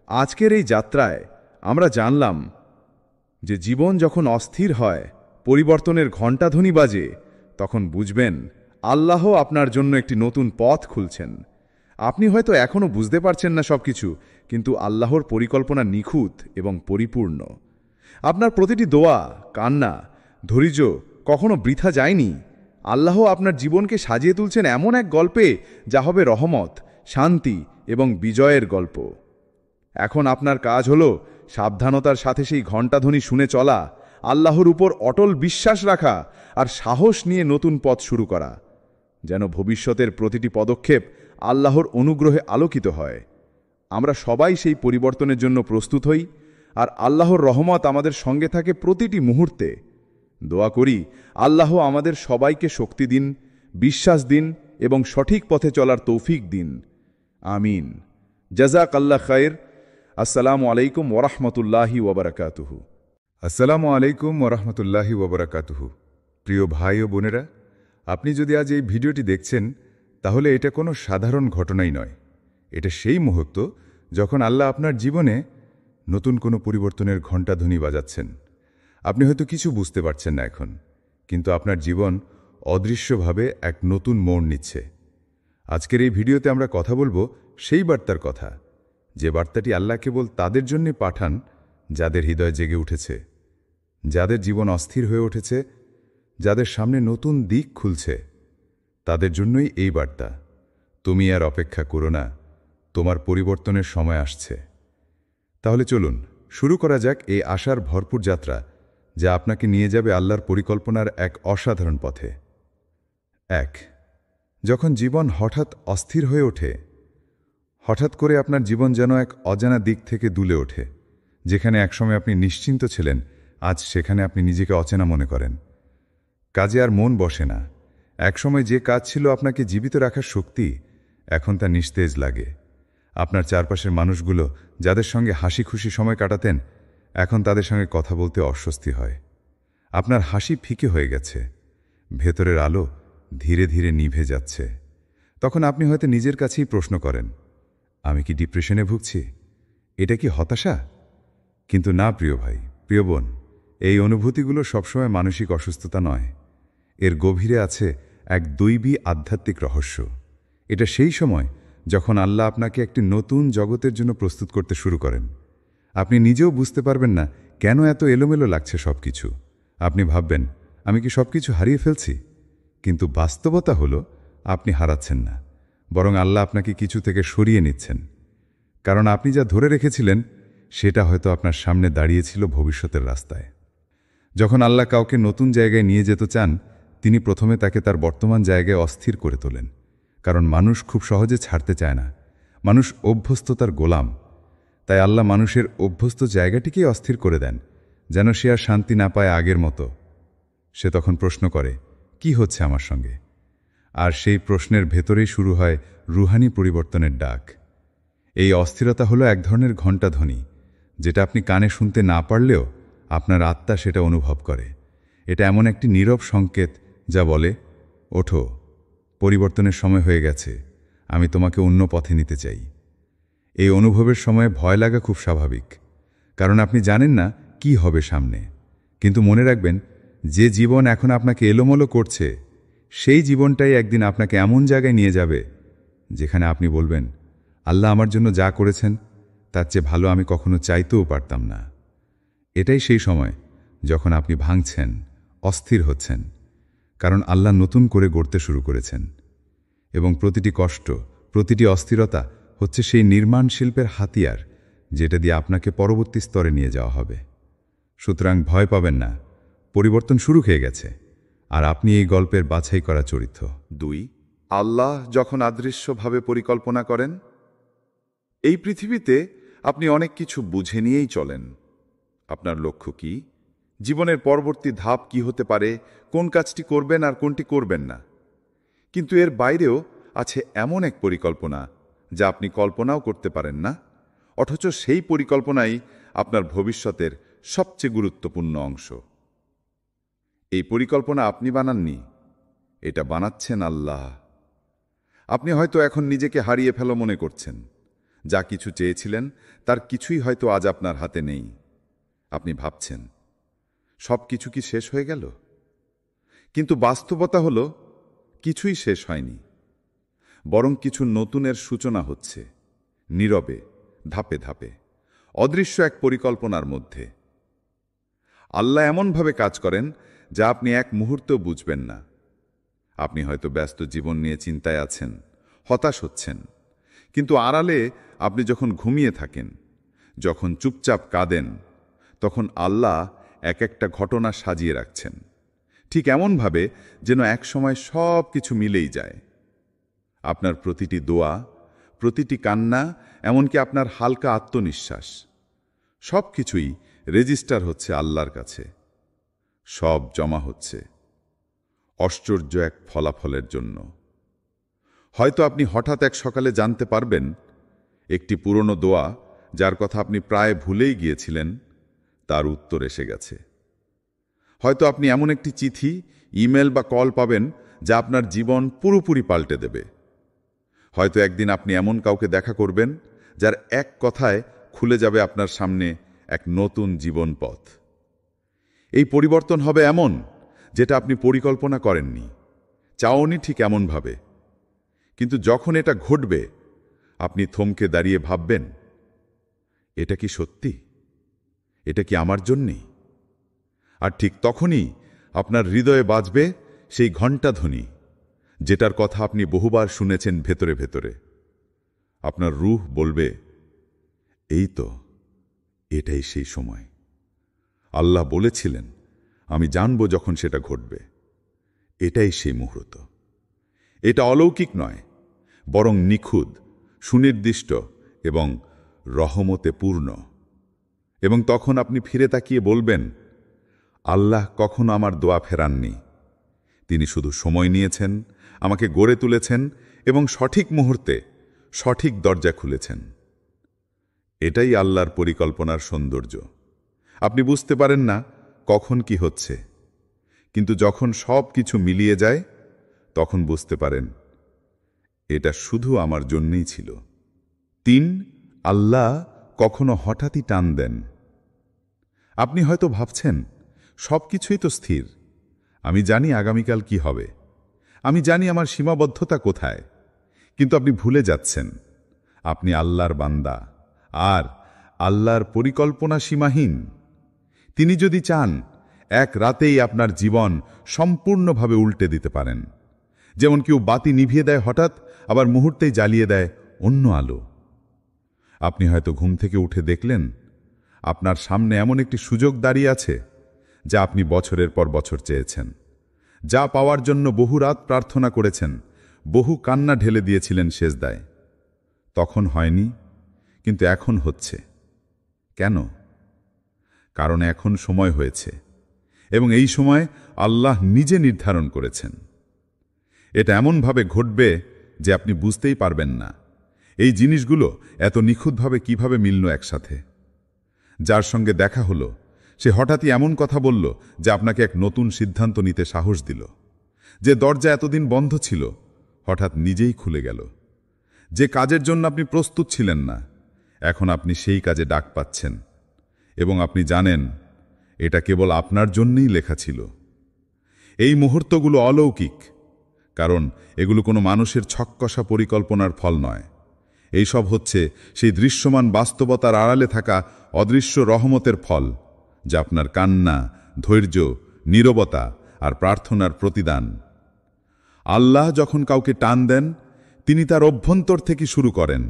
আজকের এই যাত্রায় আমরা জানলাম যে জীবন যখন অস্থির হয়, পরিবর্তনের ঘণ্টাধ্বনি বাজে, তখন বুঝবেন আল্লাহ আপনার জন্য একটি নতুন পথ খুলছেন। আপনি হয়তো এখনও বুঝতে পারছেন না সবকিছু, কিন্তু আল্লাহর পরিকল্পনা নিখুঁত এবং পরিপূর্ণ। আপনার প্রতিটি দোয়া, কান্না, ধৈর্য কখনো বৃথা যায়নি। আল্লাহ আপনার জীবনকে সাজিয়ে তুলছেন এমন এক গল্পে যা হবে রহমত, শান্তি এবং বিজয়ের গল্প। এখন আপনার কাজ হল সাবধানতার সাথে সেই ঘণ্টাধ্বনি শুনে চলা, আল্লাহর উপর অটল বিশ্বাস রাখা আর সাহস নিয়ে নতুন পথ শুরু করা, যেন ভবিষ্যতের প্রতিটি পদক্ষেপ আল্লাহর অনুগ্রহে আলোকিত হয়। আমরা সবাই সেই পরিবর্তনের জন্য প্রস্তুত হই, আর আল্লাহর রহমত আমাদের সঙ্গে থাকে প্রতিটি মুহূর্তে। দোয়া করি আল্লাহ আমাদের সবাইকে শক্তি দিন, বিশ্বাস দিন এবং সঠিক পথে চলার তৌফিক দিন। আমিন। জাযাক আল্লাহ খায়ের। আসসালামু আলাইকুম ওরহমতুল্লাহি ওবরাকাতুহু। আসসালামু আলাইকুম ওরহমতুল্লাহি ওবরাকাতুহু। প্রিয় ভাই ও বোনেরা, আপনি যদি আজ এই ভিডিওটি দেখছেন, তাহলে এটা কোনো সাধারণ ঘটনাই নয়। এটা সেই মুহূর্ত যখন আল্লাহ আপনার জীবনে নতুন কোনো পরিবর্তনের ঘণ্টাধ্বনি বাজাচ্ছেন। আপনি হয়তো কিছু বুঝতে পারছেন না এখন, কিন্তু আপনার জীবন অদৃশ্যভাবে এক নতুন মোড় নিচ্ছে। আজকের এই ভিডিওতে আমরা কথা বলবো সেই বার্তার কথা, যে বার্তাটি আল্লাহ কেবল তাদের জন্য পাঠান যাদের হৃদয় জেগে উঠেছে, যাদের জীবন অস্থির হয়ে উঠেছে, যাদের সামনে নতুন দিক খুলছে। তাদের জন্যই এই বার্তা, তুমি আর অপেক্ষা করো না, তোমার পরিবর্তনের সময় আসছে। তাহলে চলুন শুরু করা যাক এই আশার ভরপুর যাত্রা, যা আপনাকে নিয়ে যাবে আল্লাহর পরিকল্পনার এক অসাধারণ পথে। 1. যখন জীবন হঠাৎ অস্থির হয়ে ওঠে, হঠাৎ করে আপনার জীবন যেন এক অজানা দিক থেকে দুলে ওঠে। যেখানে একসময় আপনি নিশ্চিন্ত ছিলেন, আজ সেখানে আপনি নিজেকে অচেনা মনে করেন। কাজে আর মন বসে না। একসময় যে কাজ ছিল আপনাকে জীবিত রাখার শক্তি, এখন তা নিস্তেজ লাগে। আপনার চারপাশের মানুষগুলো যাদের সঙ্গে হাসি খুশি সময় কাটাতেন, এখন তাদের সঙ্গে কথা বলতে অস্বস্তি হয়। আপনার হাসি ফিকে হয়ে গেছে, ভেতরের আলো ধীরে ধীরে নিভে যাচ্ছে। তখন আপনি হয়তো নিজের কাছেই প্রশ্ন করেন, আমি কি ডিপ্রেশনে ভুগছি? এটা কি হতাশা? কিন্তু না প্রিয় ভাই, প্রিয় বোন, এই অনুভূতিগুলো সবসময় মানসিক অসুস্থতা নয়। এর গভীরে আছে এক দৈবী আধ্যাত্মিক রহস্য। এটা সেই সময় যখন আল্লাহ আপনাকে একটি নতুন জগতের জন্য প্রস্তুত করতে শুরু করেন। আপনি নিজেও বুঝতে পারবেন না কেন এত এলোমেলো লাগছে সব কিছু। আপনি ভাববেন, আমি কি সব কিছু হারিয়ে ফেলছি? কিন্তু বাস্তবতা হলো, আপনি হারাচ্ছেন না, বরং আল্লাহ আপনাকে কিছু থেকে সরিয়ে নিচ্ছেন। কারণ আপনি যা ধরে রেখেছিলেন, সেটা হয়তো আপনার সামনে দাঁড়িয়েছিল ভবিষ্যতের রাস্তায়। যখন আল্লাহ কাউকে নতুন জায়গায় নিয়ে যেতে চান, তিনি প্রথমে তাকে তার বর্তমান জায়গায় অস্থির করে তোলেন। কারণ মানুষ খুব সহজে ছাড়তে চায় না। মানুষ অভ্যস্ততার গোলাম। তাই আল্লাহ মানুষের অভ্যস্ত জায়গাটিকেই অস্থির করে দেন, যেন সে আর শান্তি না পায় আগের মতো। সে তখন প্রশ্ন করে, কি হচ্ছে আমার সঙ্গে? আর সেই প্রশ্নের ভেতরেই শুরু হয় রুহানি পরিবর্তনের ডাক। এই অস্থিরতা হলো এক ধরনের ঘণ্টাধ্বনি, যেটা আপনি কানে শুনতে না পারলেও আপনার আত্মা সেটা অনুভব করে। এটা এমন একটি নীরব সংকেত যা বলে, ওঠো, পরিবর্তনের সময় হয়ে গেছে, আমি তোমাকে অন্য পথে নিতে চাই। এই অনুভবের সময় ভয় লাগা খুব স্বাভাবিক, কারণ আপনি জানেন না কি হবে সামনে। কিন্তু মনে রাখবেন, যে জীবন এখন আপনাকে এলোমেলো করছে, সেই জীবনটাই একদিন আপনাকে এমন জায়গায় নিয়ে যাবে যেখানে আপনি বলবেন, আল্লাহ আমার জন্য যা করেছেন তার চেয়ে ভালো আমি কখনো চাইতেও পারতাম না। এটাই সেই সময় যখন আপনি ভাঙছেন, অস্থির হচ্ছেন, কারণ আল্লাহ নতুন করে গড়তে শুরু করেছেন। এবং প্রতিটি কষ্ট, প্রতিটি অস্থিরতা হচ্ছে সেই নির্মাণ শিল্পের হাতিয়ার, যেটা দিয়ে আপনাকে পরবর্তী স্তরে নিয়ে যাওয়া হবে। সুতরাং ভয় পাবেন না, পরিবর্তন শুরু হয়ে গেছে, আর আপনি এই গল্পের বাছাই করা চরিত্র। 2. আল্লাহ যখন অদৃশ্যভাবে পরিকল্পনা করেন। এই পৃথিবীতে আপনি অনেক কিছু বুঝে নিয়েই চলেন। আপনার লক্ষ্য কি, জীবনের পরবর্তী ধাপ কি হতে পারে, কোন কাজটি করবেন আর কোনটি করবেন না। কিন্তু এর বাইরেও আছে এমন এক পরিকল্পনা যা আপনি কল্পনাও করতে পারেন না, অথচ সেই পরিকল্পনাই আপনার ভবিষ্যতের সবচেয়ে গুরুত্বপূর্ণ অংশ। এই পরিকল্পনা আপনি বানাননি, এটা বানাচ্ছেন আল্লাহ। আপনি হয়তো এখন নিজেকে হারিয়ে ফেলা মনে করছেন। যা কিছু চেয়েছিলেন তার কিছুই হয়তো আজ আপনার হাতে নেই। আপনি ভাবছেন, সব কিছু কি শেষ হয়ে গেল? কিন্তু বাস্তবতা হলো, কিছুই শেষ হয়নি, বরং কিছু নতুনের সূচনা হচ্ছে, নীরবে, ধাপে ধাপে, অদৃশ্য এক পরিকল্পনার মধ্যে। আল্লাহ এমনভাবে কাজ করেন যা আপনি এক মুহূর্তেও বুঝবেন না। আপনি হয়তো ব্যস্ত জীবন নিয়ে চিন্তায় আছেন, হতাশ হচ্ছেন, কিন্তু আড়ালে আপনি যখন ঘুমিয়ে থাকেন, যখন চুপচাপ কাঁদেন, তখন আল্লাহ এক একটা ঘটনা সাজিয়ে রাখছেন, ঠিক এমনভাবে যেন একসময় সব কিছু মিলেই যায়। আপনার প্রতিটি দোয়া, প্রতিটি কান্না, এমনকি আপনার হালকা আত্মনিশ্বাস, সব কিছুই রেজিস্টার হচ্ছে আল্লাহর কাছে। সব জমা হচ্ছে আশ্চর্য এক ফলাফলের জন্য। হয়তো আপনি হঠাৎ এক সকালে জানতে পারবেন, একটি পুরনো দোয়া যার কথা আপনি প্রায় ভুলেই গিয়েছিলেন, তার উত্তর এসে গেছে। হয়তো আপনি এমন একটি চিঠি, ইমেল বা কল পাবেন যা আপনার জীবন পুরোপুরি পাল্টে দেবে। হয়তো একদিন আপনি এমন কাউকে দেখা করবেন যার এক কথায় খুলে যাবে আপনার সামনে এক নতুন জীবন পথ। এই পরিবর্তন হবে এমন যেটা আপনি পরিকল্পনা করেননি, চাওনি ঠিক এমনভাবে। কিন্তু যখন এটা ঘটবে, আপনি থমকে দাঁড়িয়ে ভাববেন, এটা কি সত্যি? এটা কি আমার জন্যেই? আর ঠিক তখনই আপনার হৃদয়ে বাজবে সেই ঘণ্টাধ্বনি, যেটার কথা আপনি বহুবার শুনেছেন ভেতরে ভেতরে। আপনার রূহ বলবে, এই তো, এটাই সেই সময়। আল্লাহ বলেছিলেন, আমি জানব যখন সেটা ঘটবে। এটাই সেই মুহূর্ত। এটা অলৌকিক নয়, বরং নিখুঁত, সুনির্দিষ্ট এবং রহমতে পূর্ণ। এবং তখন আপনি ফিরে তাকিয়ে বলবেন, আল্লাহ কখনো আমার দোয়া ফেরাননি। তিনি শুধু সময় নিয়েছেন, আমাকে গড়ে তুলেছেন এবং সঠিক মুহূর্তে সঠিক দরজা খুলেছেন। এটাই আল্লাহর পরিকল্পনার সৌন্দর্য। আপনি বুঝতে পারেন না কখন কি হচ্ছে, কিন্তু যখন সব কিছু মিলিয়ে যায়, তখন বুঝতে পারেন এটা শুধু আমার জন্যই ছিল। 3, আল্লাহ কখনো হঠাৎই টান দেন। আপনি হয়তো ভাবছেন, সব কিছুই তো স্থির, আমি জানি আগামীকাল কি হবে, আমি জানি আমার সীমাবদ্ধতা কোথায়। কিন্তু আপনি ভুলে যাচ্ছেন, আপনি আল্লাহর বান্দা, আর আল্লাহর পরিকল্পনা সীমাহীন। তিনি যদি চান, এক রাতেই আপনার জীবন সম্পূর্ণভাবে উল্টে দিতে পারেন। যেমন কেউ বাতি নিভিয়ে দেয় হঠাৎ, আবার মুহূর্তেই জ্বালিয়ে দেয় অন্য আলো। আপনি হয়তো ঘুম থেকে উঠে দেখলেন, আপনার সামনে এমন একটি সুযোগ দাঁড়িয়ে আছে যা আপনি বছরের পর বছর চেয়েছেন, যা পাওয়ার জন্য বহু রাত প্রার্থনা করেছেন, বহু কান্না ঢেলে দিয়েছিলেন সেজদায়। তখন হয়নি, কিন্তু এখন হচ্ছে। কেন? কারণ এখন সময় হয়েছে, এবং এই সময় আল্লাহ নিজে নির্ধারণ করেছেন। এটা এমনভাবে ঘটবে যে আপনি বুঝতেই পারবেন না এই জিনিসগুলো এত নিখুঁতভাবে কিভাবে মিলল একসাথে। যার সঙ্গে দেখা হলো, সে হঠাৎই এমন কথা বলল যা আপনাকে এক নতুন সিদ্ধান্ত নিতে সাহস দিল। যে দরজা এতদিন বন্ধ ছিল, হঠাৎ নিজেই খুলে গেল। যে কাজের জন্য আপনি প্রস্তুত ছিলেন না, এখন আপনি সেই কাজে ডাক পাচ্ছেন, এবং আপনি জানেন এটা কেবল আপনার জন্যই লেখা ছিল। এই মুহূর্তগুলো অলৌকিক, কারণ এগুলো কোনো মানুষের ছককষা পরিকল্পনার ফল নয়। এইসব হচ্ছে সেই দৃশ্যমান বাস্তবতার আড়ালে থাকা অদৃশ্য রহমতের ফল, যা আপনার কান্না, ধৈর্য, নীরবতা আর প্রার্থনার প্রতিদান। আল্লাহ যখন কাউকে টান দেন, তিনি তার অভ্যন্তর থেকে শুরু করেন।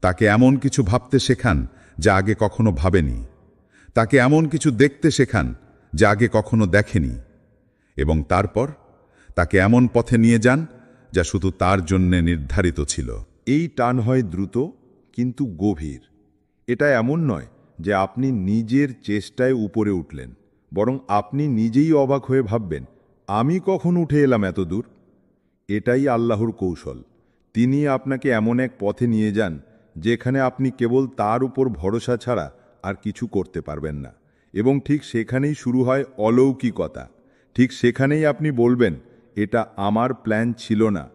তাকে এমন কিছু ভাবতে শেখান যা আগে কখনো ভাবেনি। তাকে এমন কিছু দেখতে শেখান যা আগে কখনো দেখেনি, এবং তারপর তাকে এমন পথে নিয়ে যান যা শুধু তার জন্যে নির্ধারিত ছিল। এই টান হয় দ্রুত কিন্তু গভীর। এটা এমন নয় যে আপনি নিজের চেষ্টায় উপরে উঠলেন, বরং আপনি নিজেই অবাক হয়ে ভাববেন, আমি কখন উঠে এলাম এত দূর। এটাই আল্লাহর কৌশল। তিনি আপনাকে এমন এক পথে নিয়ে যান যেখানে আপনি কেবল তার উপর ভরসা ছাড়া আর কিছু করতে পারবেন না। এবং ঠিক সেখানেই শুরু হয় অলৌকিকতা। ঠিক সেখানেই আপনি বলবেন, এটা আমার প্ল্যান ছিল না,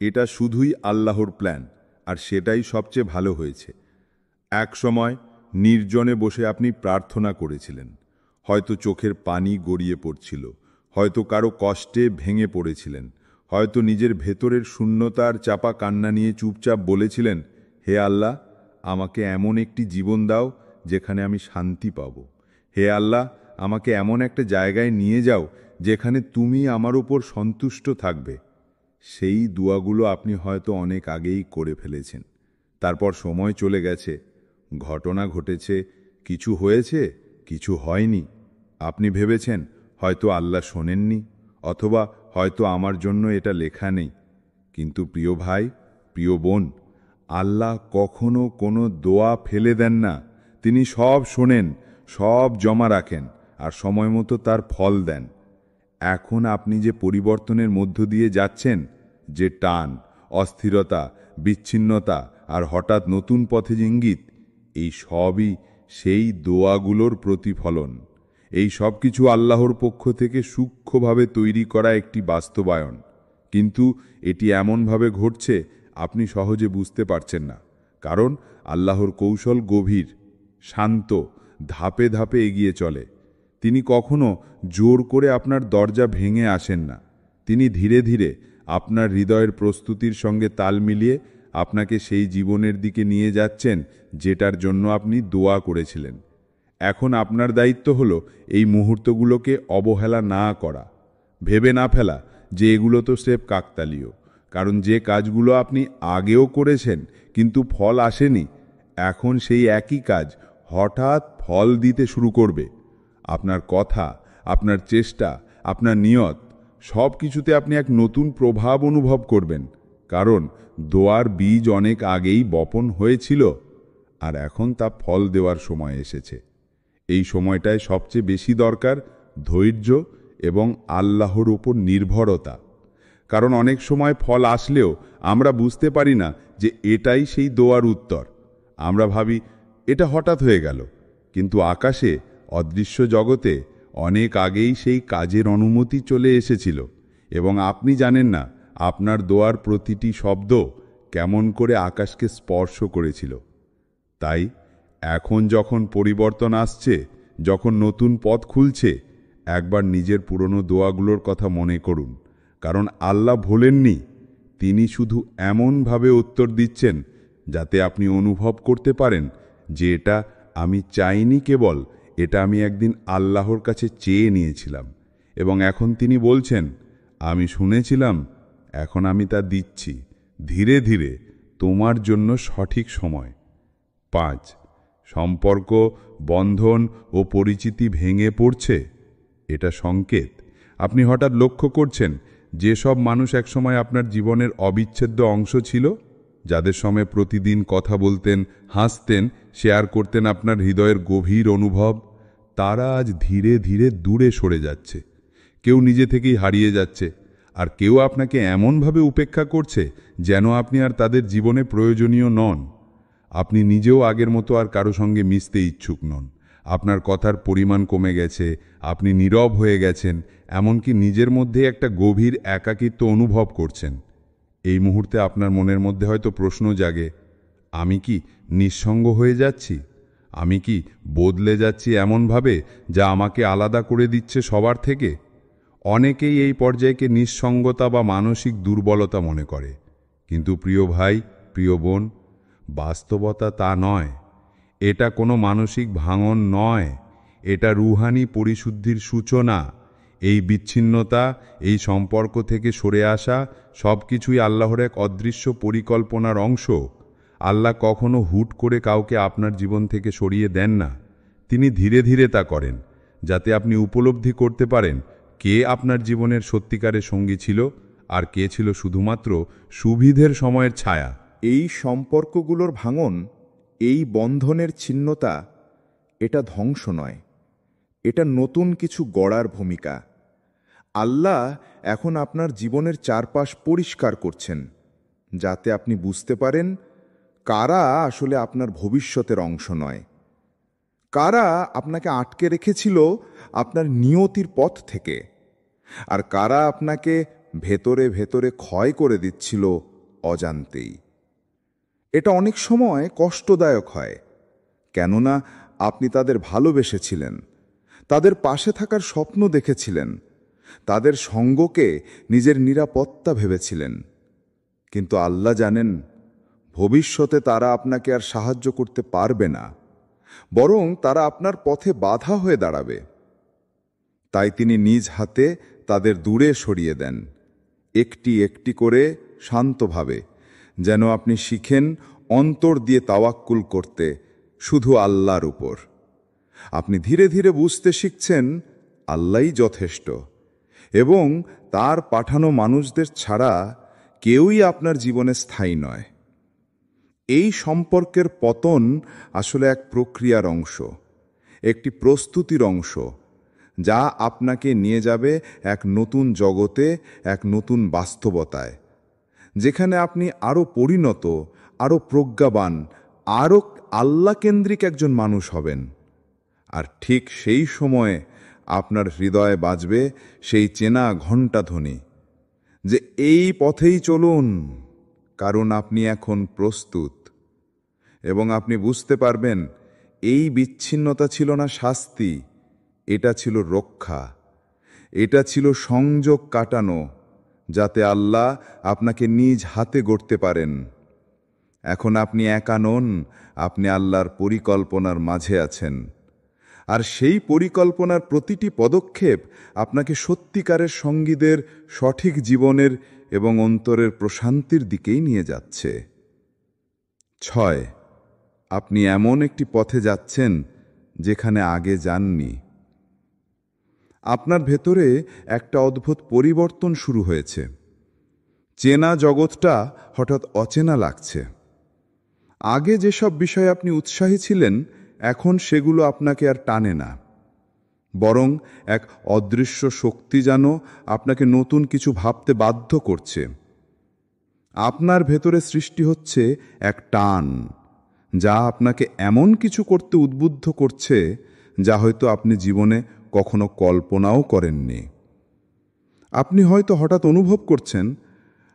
এটা শুধুই আল্লাহর প্ল্যান, আর সেটাই সবচেয়ে ভালো হয়েছে। এক সময় নির্জনে বসে আপনি প্রার্থনা করেছিলেন। হয়তো চোখের পানি গড়িয়ে পড়ছিল, হয়তো কারো কষ্টে ভেঙে পড়েছিলেন, হয়তো নিজের ভেতরের শূন্যতার চাপা কান্না নিয়ে চুপচাপ বলেছিলেন, হে আল্লাহ, আমাকে এমন একটি জীবন দাও যেখানে আমি শান্তি পাব। হে আল্লাহ, আমাকে এমন একটা জায়গায় নিয়ে যাও যেখানে তুমি আমার উপর সন্তুষ্ট থাকবে। সেই দোয়াগুলো আপনি হয়তো অনেক আগেই করে ফেলেছেন। তারপর সময় চলে গেছে, ঘটনা ঘটেছে, কিছু হয়েছে, কিছু হয়নি। আপনি ভেবেছেন হয়তো আল্লাহ শোনেননি, অথবা হয়তো আমার জন্য এটা লেখা নেই। কিন্তু প্রিয় ভাই, প্রিয় বোন, আল্লাহ কখনো কোনো দোয়া ফেলে দেন না। তিনি সব শোনেন, সব জমা রাখেন, আর সময় মতো তার ফল দেন। এখন আপনি যে পরিবর্তনের মধ্য দিয়ে যাচ্ছেন, যে টান, অস্থিরতা, বিচ্ছিন্নতা আর হঠাৎ নতুন পথে ইঙ্গিত, এই সবই সেই দোয়াগুলোর প্রতিফলন। এই সব কিছু আল্লাহর পক্ষ থেকে সূক্ষ্মভাবে তৈরি করা একটি বাস্তবায়ন, কিন্তু এটি এমনভাবে ঘটছে আপনি সহজে বুঝতে পারছেন না, কারণ আল্লাহর কৌশল গভীর, শান্ত, ধাপে ধাপে এগিয়ে চলে। তিনি কখনো জোর করে আপনার দরজা ভেঙে আসেন না। তিনি ধীরে ধীরে আপনার হৃদয়ের প্রস্তুতির সঙ্গে তাল মিলিয়ে আপনাকে সেই জীবনের দিকে নিয়ে যাচ্ছেন যেটার জন্য আপনি দোয়া করেছিলেন। এখন আপনার দায়িত্ব হলো এই মুহূর্তগুলোকে অবহেলা না করা, ভেবে না ফেলা যে এগুলো তো স্রেফ কাকতালীয়, কারণ যে কাজগুলো আপনি আগেও করেছেন কিন্তু ফল আসেনি, এখন সেই একই কাজ হঠাৎ ফল দিতে শুরু করবে। আপনার কথা, আপনার চেষ্টা, আপনার নিয়ত, সব কিছুতে আপনি এক নতুন প্রভাব অনুভব করবেন, কারণ দোয়ার বীজ অনেক আগেই বপন হয়েছিল আর এখন তা ফল দেওয়ার সময় এসেছে। এই সময়টায় সবচেয়ে বেশি দরকার ধৈর্য এবং আল্লাহর উপর নির্ভরতা, কারণ অনেক সময় ফল আসলেও আমরা বুঝতে পারি না যে এটাই সেই দোয়ার উত্তর। আমরা ভাবি এটা হঠাৎ হয়ে গেল, কিন্তু আকাশে, অদৃশ্য জগতে অনেক আগেই সেই কাজের অনুমতি চলে এসেছিল এবং আপনি জানেন না আপনার দোয়ার প্রতিটি শব্দ কেমন করে আকাশকে স্পর্শ করেছিল। তাই এখন যখন পরিবর্তন আসছে, যখন নতুন পথ খুলছে, একবার নিজের পুরনো দোয়াগুলোর কথা মনে করুন, কারণ আল্লাহ ভোলেননি। তিনি শুধু এমনভাবে উত্তর দিচ্ছেন যাতে আপনি অনুভব করতে পারেন যে এটা আমি চাইনি, কেবল এটা আমি একদিন আল্লাহর কাছে চেয়ে নিয়েছিলাম এবং এখন তিনি বলছেন আমি শুনেছিলাম, এখন আমি তা দিচ্ছি ধীরে ধীরে তোমার জন্য সঠিক সময়। 5. সম্পর্ক, বন্ধন ও পরিচিতি ভেঙে পড়ছে। এটা সংকেত। আপনি হঠাৎ লক্ষ্য করছেন যেসব মানুষ একসময় আপনার জীবনের অবিচ্ছেদ্য অংশ ছিল, যাদের সঙ্গে প্রতিদিন কথা বলতেন, হাসতেন, শেয়ার করতেন আপনার হৃদয়ের গভীর অনুভব, তারা আজ ধীরে ধীরে দূরে সরে যাচ্ছে। কেউ নিজে থেকেই হারিয়ে যাচ্ছে, আর কেউ আপনাকে এমনভাবে উপেক্ষা করছে যেন আপনি আর তাদের জীবনে প্রয়োজনীয় নন। আপনি নিজেও আগের মতো আর কারো সঙ্গে মিশতে ইচ্ছুক নন। আপনার কথার পরিমাণ কমে গেছে, আপনি নীরব হয়ে গেছেন, এমনকি নিজের মধ্যে একটা গভীর একাকিত্ব অনুভব করছেন। এই মুহূর্তে আপনার মনের মধ্যে হয়তো প্রশ্ন জাগে, আমি কি নিঃসঙ্গ হয়ে যাচ্ছি? আমি কি বদলে যাচ্ছি এমনভাবে যা আমাকে আলাদা করে দিচ্ছে সবার থেকে? অনেকেই এই পর্যায়কে নিঃসঙ্গতা বা মানসিক দুর্বলতা মনে করে, কিন্তু প্রিয় ভাই, প্রিয় বোন, বাস্তবতা তা নয়। এটা কোনো মানসিক ভাঙন নয়, এটা রুহানি পরিশুদ্ধির সূচনা। এই বিচ্ছিন্নতা, এই সম্পর্ক থেকে সরে আসা, সব কিছুই আল্লাহর এক অদৃশ্য পরিকল্পনার অংশ। আল্লাহ কখনো হুট করে কাউকে আপনার জীবন থেকে সরিয়ে দেন না। তিনি ধীরে ধীরে তা করেন, যাতে আপনি উপলব্ধি করতে পারেন কে আপনার জীবনের সত্যিকারের সঙ্গী ছিল আর কে ছিল শুধুমাত্র সুবিধের সময়ের ছায়া। এই সম্পর্কগুলোর ভাঙন, এই বন্ধনের ছিন্নতা, এটা ধ্বংস নয়, এটা নতুন কিছু গড়ার ভূমিকা। আল্লাহ এখন আপনার জীবনের চারপাশ পরিষ্কার করছেন, যাতে আপনি বুঝতে পারেন কারা আসলে আপনার ভবিষ্যতের অংশ নয়, কারা আপনাকে আটকে রেখেছিল আপনার নিয়তির পথ থেকে, আর কারা আপনাকে ভেতরে ভেতরে ক্ষয় করে দিচ্ছিল অজান্তেই। এটা অনেক সময় কষ্টদায়ক হয়, কেননা আপনি তাদের ভালোবেসেছিলেন, তাদের পাশে থাকার স্বপ্ন দেখেছিলেন, তাদের সঙ্গকে নিজের নিরাপত্তা ভেবেছিলেন। কিন্তু আল্লাহ জানেন ভবিষ্যতে তারা আপনাকে আর সাহায্য করতে পারবে না, বরং তারা আপনার পথে বাধা হয়ে দাঁড়াবে। তাই তিনি নিজ হাতে তাদের দূরে সরিয়ে দেন, একটি একটি করে, শান্তভাবে, যেন আপনি শিখেন অন্তর দিয়ে তাওয়াক্কুল করতে শুধু আল্লাহর উপর। আপনি ধীরে ধীরে বুঝতে শিখছেন আল্লাহই যথেষ্ট, এবং তার পাঠানো মানুষদের ছাড়া কেউই আপনার জীবনে স্থায়ী নয়। এই সম্পর্কের পতন আসলে এক প্রক্রিয়ার অংশ, একটি প্রস্তুতির অংশ, যা আপনাকে নিয়ে যাবে এক নতুন জগতে, এক নতুন বাস্তবতায়, যেখানে আপনি আরও পরিণত, আরও প্রজ্ঞাবান, আরও আল্লাহ কেন্দ্রিক একজন মানুষ হবেন। আর ঠিক সেই সময়ে আপনার হৃদয়ে বাজবে সেই চেনা ঘণ্টাধ্বনি যে এই পথেই চলুন, কারণ আপনি এখন প্রস্তুত। এবং আপনি বুঝতে পারবেন এই বিচ্ছিন্নতা ছিল না শাস্তি, এটা ছিল রক্ষা, এটা ছিল সংযোগ কাটানো, যাতে আল্লাহ আপনাকে নিজ হাতে গড়তে পারেন। এখন আপনি একা নন, আপনি আল্লাহর পরিকল্পনার মাঝে আছেন। আর সেই পরিকল্পনার প্রতিটি পদক্ষেপ আপনাকে সত্যিকারের সঙ্গীদের সঠিক জীবনের এবং অন্তরের প্রশান্তির দিকেই নিয়ে যাচ্ছে। 6. আপনি এমন একটি পথে যাচ্ছেন যেখানে আগে যাননি। আপনার ভেতরে একটা অদ্ভুত পরিবর্তন শুরু হয়েছে। চেনা জগৎটা হঠাৎ অচেনা লাগছে। আগে যেসব বিষয়ে আপনি উৎসাহী ছিলেন, এখন সেগুলো আপনাকে আর টানে না, বরং এক অদৃশ্য শক্তি যেন আপনাকে নতুন কিছু ভাবতে বাধ্য করছে। আপনার ভেতরে সৃষ্টি হচ্ছে এক টান, যা আপনাকে এমন কিছু করতে উদ্বুদ্ধ করছে যা হয়তো আপনি জীবনে কখনো কল্পনাও করেননি। আপনি হয়তো হঠাৎ অনুভব করছেন,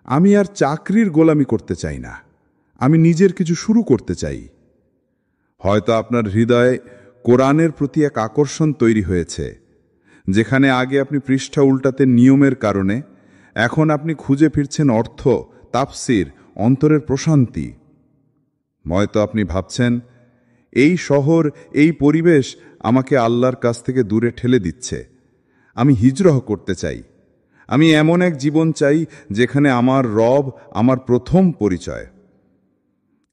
আমি আর চাকরির গোলামি করতে চাই না, আমি নিজের কিছু শুরু করতে চাই। হয়তো আপনার হৃদয়ে কোরআনের প্রতি এক আকর্ষণ তৈরি হয়েছে। যেখানে আগে আপনি পৃষ্ঠা উল্টাতে নিয়মের কারণে, এখন আপনি খুঁজে ফিরছেন অর্থ, তাফসির, অন্তরের প্রশান্তি। হয়তো আপনি ভাবছেন, এই শহর, এই পরিবেশ আমাকে আল্লাহর কাছ থেকে দূরে ঠেলে দিচ্ছে, আমি হিজরহ করতে চাই। আমি এমন এক জীবন চাই যেখানে আমার রব আমার প্রথম পরিচয়।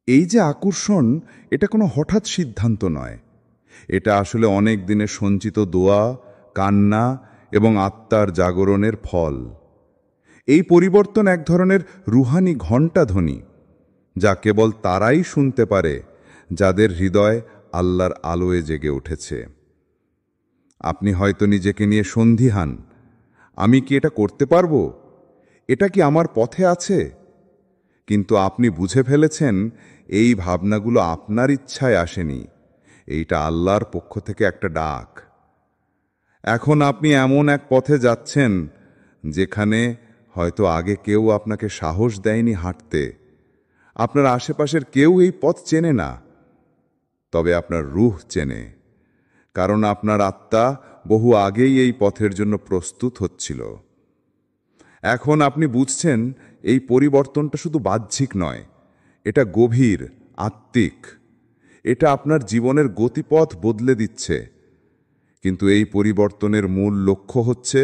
এই যে আকর্ষণ, এটা কোনো হঠাৎ সিদ্ধান্ত নয়। এটা আসলে অনেক দিনের সঞ্চিত দোয়া, কান্না এবং আত্মার জাগরণের ফল। এই পরিবর্তন এক ধরনের রুহানি ঘণ্টাধ্বনি, যা কেবল তারাই শুনতে পারে যাদের হৃদয় আল্লাহর আলোয় জেগে উঠেছে। আপনি হয়তো নিজেকে নিয়ে সন্দিহান, আমি কি এটা করতে পারবো? এটা কি আমার পথে আছে? কিন্তু আপনি বুঝে ফেলেছেন, এই ভাবনাগুলো আপনার ইচ্ছায় আসেনি, এইটা আল্লাহর পক্ষ থেকে একটা ডাক। এখন আপনি এমন এক পথে যাচ্ছেন যেখানে হয়তো আগে কেউ আপনাকে সাহস দেয়নি হাঁটতে। আপনার আশেপাশের কেউ এই পথ চেনে না, তবে আপনার রূহ চেনে, কারণ আপনার আত্মা বহু আগেই এই পথের জন্য প্রস্তুত হচ্ছিল। এখন আপনি বুঝছেন, এই পরিবর্তনটা শুধু বাহ্যিক নয়, এটা গভীর, আত্মিক। এটা আপনার জীবনের গতিপথ বদলে দিচ্ছে। কিন্তু এই পরিবর্তনের মূল লক্ষ্য হচ্ছে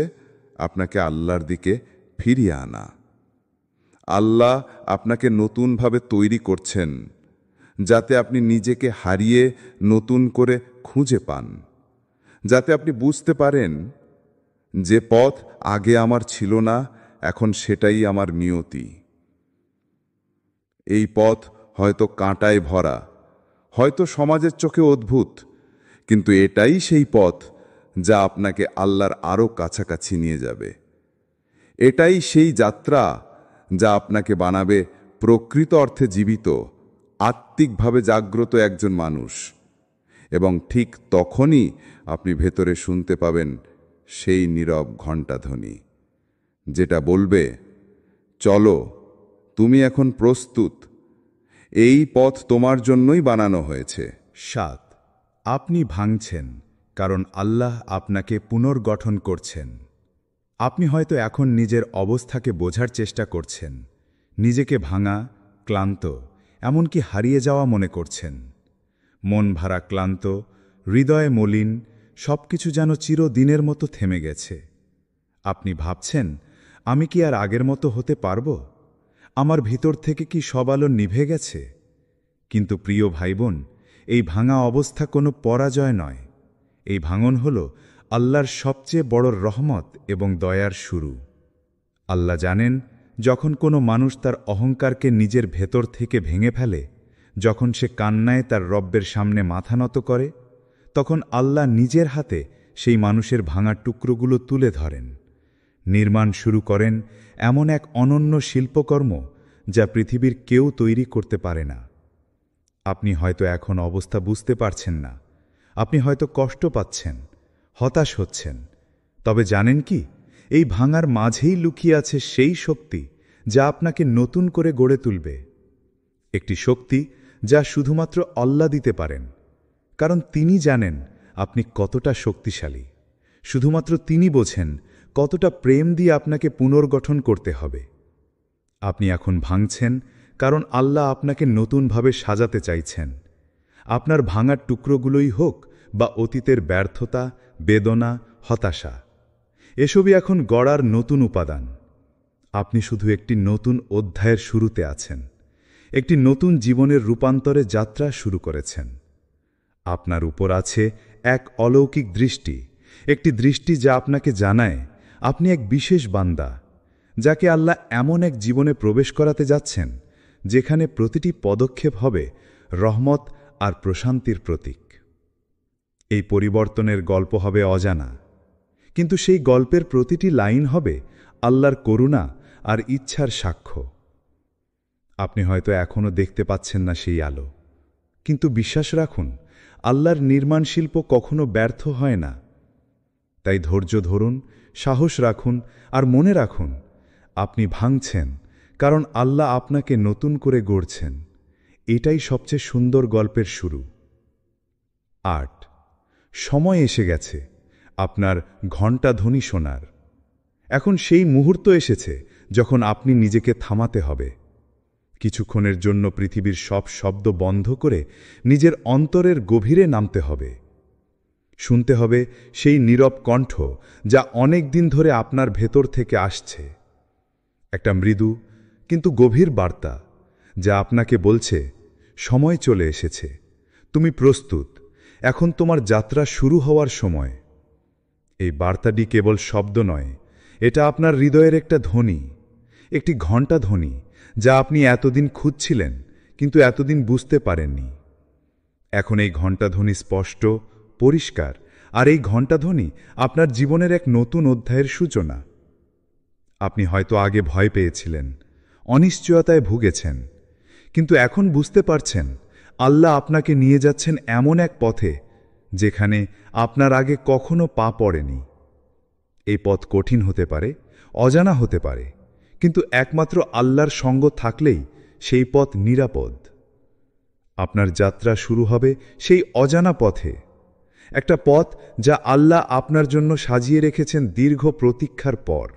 আপনাকে আল্লাহর দিকে ফিরিয়ে আনা। আল্লাহ আপনাকে নতুনভাবে তৈরি করছেন, যাতে আপনি নিজেকে হারিয়ে নতুন করে খুঁজে পান, যাতে আপনি বুঝতে পারেন যে পথ আগে আমার ছিল না, এখন সেটাই আমার নিয়তি। এই পথ হয়তো কাঁটায় ভরা, হয়তো সমাজের চোখে অদ্ভুত, কিন্তু এটাই সেই পথ যা আপনাকে আল্লাহর আরও কাছাকাছি নিয়ে যাবে। এটাই সেই যাত্রা যা আপনাকে বানাবে প্রকৃত অর্থে জীবিত, আত্মিকভাবে জাগ্রত একজন মানুষ। এবং ঠিক তখনই আপনি ভেতরে শুনতে পাবেন সেই নীরব ঘণ্টাধ্বনি, যেটা বলবে, চলো, তুমি এখন প্রস্তুত, এই পথ তোমার জন্যই বানানো হয়েছে। 7. আপনি ভাঙছেন, কারণ আল্লাহ আপনাকে পুনর্গঠন করছেন। আপনি হয়তো এখন নিজের অবস্থাকে বোঝার চেষ্টা করছেন, নিজেকে ভাঙা, ক্লান্ত, এমনকি হারিয়ে যাওয়া মনে করছেন। মন ভারা ক্লান্ত, হৃদয়ে মলিন, সবকিছু যেন চিরদিনের মতো থেমে গেছে। আপনি ভাবছেন, আমি কি আর আগের মতো হতে পারব? আমার ভিতর থেকে কি সব আলো নিভে গেছে? কিন্তু প্রিয় ভাইবোন, এই ভাঙা অবস্থা কোনো পরাজয় নয়। এই ভাঙন হল আল্লাহর সবচেয়ে বড় রহমত এবং দয়ার শুরু। আল্লাহ জানেন, যখন কোনো মানুষ তার অহংকারকে নিজের ভেতর থেকে ভেঙে ফেলে, যখন সে কান্নায় তার রব্বের সামনে মাথা নত করে, তখন আল্লাহ নিজের হাতে সেই মানুষের ভাঙা টুকরোগুলো তুলে ধরেন, নির্মাণ শুরু করেন এমন এক অনন্য শিল্পকর্ম যা পৃথিবীর কেউ তৈরি করতে পারে না। আপনি হয়তো এখন অবস্থা বুঝতে পারছেন না, আপনি হয়তো কষ্ট পাচ্ছেন, হতাশ হচ্ছেন। তবে জানেন কি, এই ভাঙার মাঝেই লুকিয়ে আছে সেই শক্তি যা আপনাকে নতুন করে গড়ে তুলবে। একটি শক্তি যা শুধুমাত্র আল্লাহ দিতে পারেন, কারণ তিনি জানেন আপনি কতটা শক্তিশালী। শুধুমাত্র তিনি বোঝেন কতটা প্রেম দিয়ে আপনাকে পুনর্গঠন করতে হবে। আপনি এখন ভাঙছেন কারণ আল্লাহ আপনাকে নতুনভাবে সাজাতে চাইছেন। আপনার ভাঙার টুকরোগুলোই হোক বা অতীতের ব্যর্থতা, বেদনা, হতাশা, এসবই এখন গড়ার নতুন উপাদান। আপনি শুধু একটি নতুন অধ্যায়ের শুরুতে আছেন, একটি নতুন জীবনের রূপান্তরে যাত্রা শুরু করেছেন। আপনার উপর আছে এক অলৌকিক দৃষ্টি, একটি দৃষ্টি যা আপনাকে জানায় আপনি এক বিশেষ বান্দা, যাকে আল্লাহ এমন এক জীবনে প্রবেশ করাতে যাচ্ছেন যেখানে প্রতিটি পদক্ষেপ হবে রহমত আর প্রশান্তির প্রতীক। এই পরিবর্তনের গল্প হবে অজানা, কিন্তু সেই গল্পের প্রতিটি লাইন হবে আল্লাহর করুণা আর ইচ্ছার সাক্ষ্য। আপনি হয়তো এখনও দেখতে পাচ্ছেন না সেই আলো, কিন্তু বিশ্বাস রাখুন, আল্লাহর নির্মাণ শিল্প কখনো ব্যর্থ হয় না। তাই ধৈর্য ধরুন, সাহস রাখুন আর মনে রাখুন, আপনি ভাঙছেন কারণ আল্লাহ আপনাকে নতুন করে গড়ছেন। এটাই সবচেয়ে সুন্দর গল্পের শুরু। ৮, সময় এসে গেছে আপনার ঘণ্টাধ্বনি শোনার। এখন সেই মুহূর্ত এসেছে যখন আপনি নিজেকে থামাতে হবে। কিছুক্ষণের জন্য পৃথিবীর সব শব্দ বন্ধ করে নিজের অন্তরের গভীরে নামতে হবে। শুনতে হবে সেই নীরব কণ্ঠ যা অনেক দিন ধরে আপনার ভেতর থেকে আসছে। একটা মৃদু কিন্তু গভীর বার্তা যা আপনাকে বলছে, সময় চলে এসেছে, তুমি প্রস্তুত, এখন তোমার যাত্রা শুরু হওয়ার সময়। এই বার্তাটি কেবল শব্দ নয়, এটা আপনার হৃদয়ের একটা ধ্বনি, একটি ঘণ্টা ধ্বনি যা আপনি এতদিন খুঁজছিলেন কিন্তু এতদিন বুঝতে পারেননি। এখন এই ঘণ্টাধ্বনি স্পষ্ট, পরিষ্কার, আর এই ঘণ্টাধ্বনি আপনার জীবনের এক নতুন অধ্যায়ের সূচনা। আপনি হয়তো আগে ভয় পেয়েছিলেন, অনিশ্চয়তায় ভুগেছেন, কিন্তু এখন বুঝতে পারছেন আল্লাহ আপনাকে নিয়ে যাচ্ছেন এমন এক পথে যেখানে আপনার আগে কখনো পা পড়েনি। এই পথ কঠিন হতে পারে, অজানা হতে পারে, কিন্তু একমাত্র আল্লাহর সঙ্গ থাকলেই সেই পথ নিরাপদ। আপনার যাত্রা শুরু হবে সেই অজানা পথে, একটা পথ যা আল্লাহ আপনার জন্য সাজিয়ে রেখেছেন দীর্ঘ প্রতীক্ষার পর।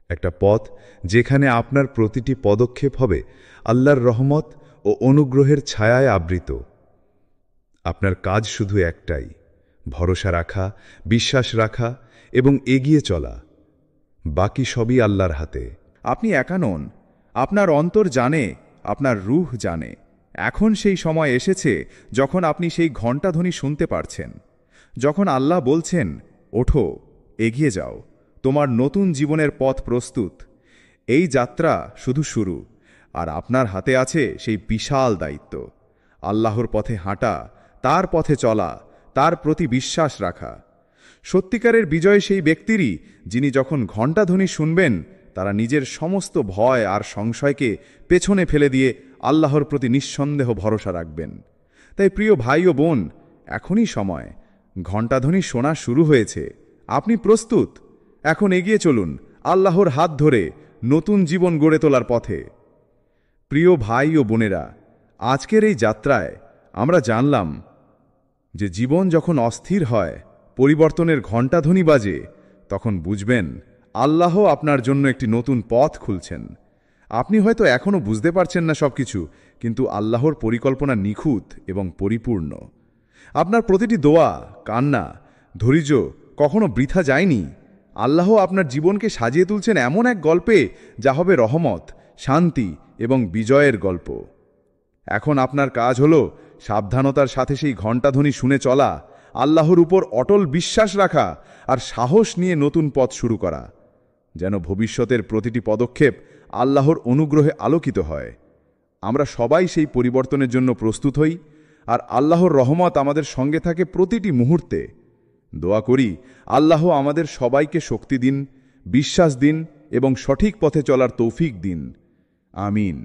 একটা পথ যেখানে আপনার প্রতিটি পদক্ষেপ হবে আল্লাহর রহমত ও অনুগ্রহের ছায়ায় আবৃত। আপনার কাজ শুধু একটাই, ভরসা রাখা, বিশ্বাস রাখা এবং এগিয়ে চলা। বাকি সবই আল্লাহর হাতে। আপনি একা নন, আপনার অন্তর জানে, আপনার রূহ জানে। এখন সেই সময় এসেছে যখন আপনি সেই ঘণ্টাধ্বনি শুনতে পারছেন, যখন আল্লাহ বলছেন, ওঠো, এগিয়ে যাও, তোমার নতুন জীবনের পথ প্রস্তুত। এই যাত্রা শুধু শুরু, আর আপনার হাতে আছে সেই বিশাল দায়িত্ব, আল্লাহর পথে হাঁটা, তার পথে চলা, তার প্রতি বিশ্বাস রাখা। সত্যিকারের বিজয় সেই ব্যক্তিরই যিনি যখন ঘণ্টাধ্বনি শুনবেন তারা নিজের সমস্ত ভয় আর সংশয়কে পেছনে ফেলে দিয়ে আল্লাহর প্রতি নিঃসন্দেহ ভরসা রাখবেন। তাই প্রিয় ভাই ও বোন, এখনই সময়, ঘণ্টাধ্বনি শোনা শুরু হয়েছে, আপনি প্রস্তুত। এখন এগিয়ে চলুন আল্লাহর হাত ধরে নতুন জীবন গড়ে তোলার পথে। প্রিয় ভাই ও বোনেরা, আজকের এই যাত্রায় আমরা জানলাম যে জীবন যখন অস্থির হয়, পরিবর্তনের ঘণ্টাধ্বনি বাজে, তখন বুঝবেন আল্লাহ আপনার জন্য একটি নতুন পথ খুলছেন। আপনি হয়তো এখনও বুঝতে পারছেন না সবকিছু, কিন্তু আল্লাহর পরিকল্পনা নিখুঁত এবং পরিপূর্ণ। আপনার প্রতিটি দোয়া, কান্না, ধৈর্য কখনো বৃথা যায়নি। আল্লাহ আপনার জীবনকে সাজিয়ে তুলছেন এমন এক গল্পে যা হবে রহমত, শান্তি এবং বিজয়ের গল্প। এখন আপনার কাজ হলো সাবধানতার সাথে সেই ঘণ্টাধ্বনি শুনে চলা, আল্লাহর উপর অটল বিশ্বাস রাখা আর সাহস নিয়ে নতুন পথ শুরু করা, যেন ভবিষ্যতের প্রতিটি পদক্ষেপ আল্লাহর অনুগ্রহে আলোকিত হয়। আমরা সবাই সেই পরিবর্তনের জন্য প্রস্তুত হই, আর আল্লাহর রহমত আমাদের সঙ্গে থাকে প্রতিটি মুহূর্তে। দোয়া করি আল্লাহ আমাদের সবাইকে শক্তি দিন, বিশ্বাস দিন এবং সঠিক পথে চলার তৌফিক দিন। আমিন।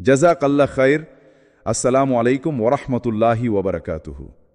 জাযাক আল্লাহ খায়ের। আসসালামু আলাইকুম ওরহমতুল্লাহি ওবরাকাতুহু।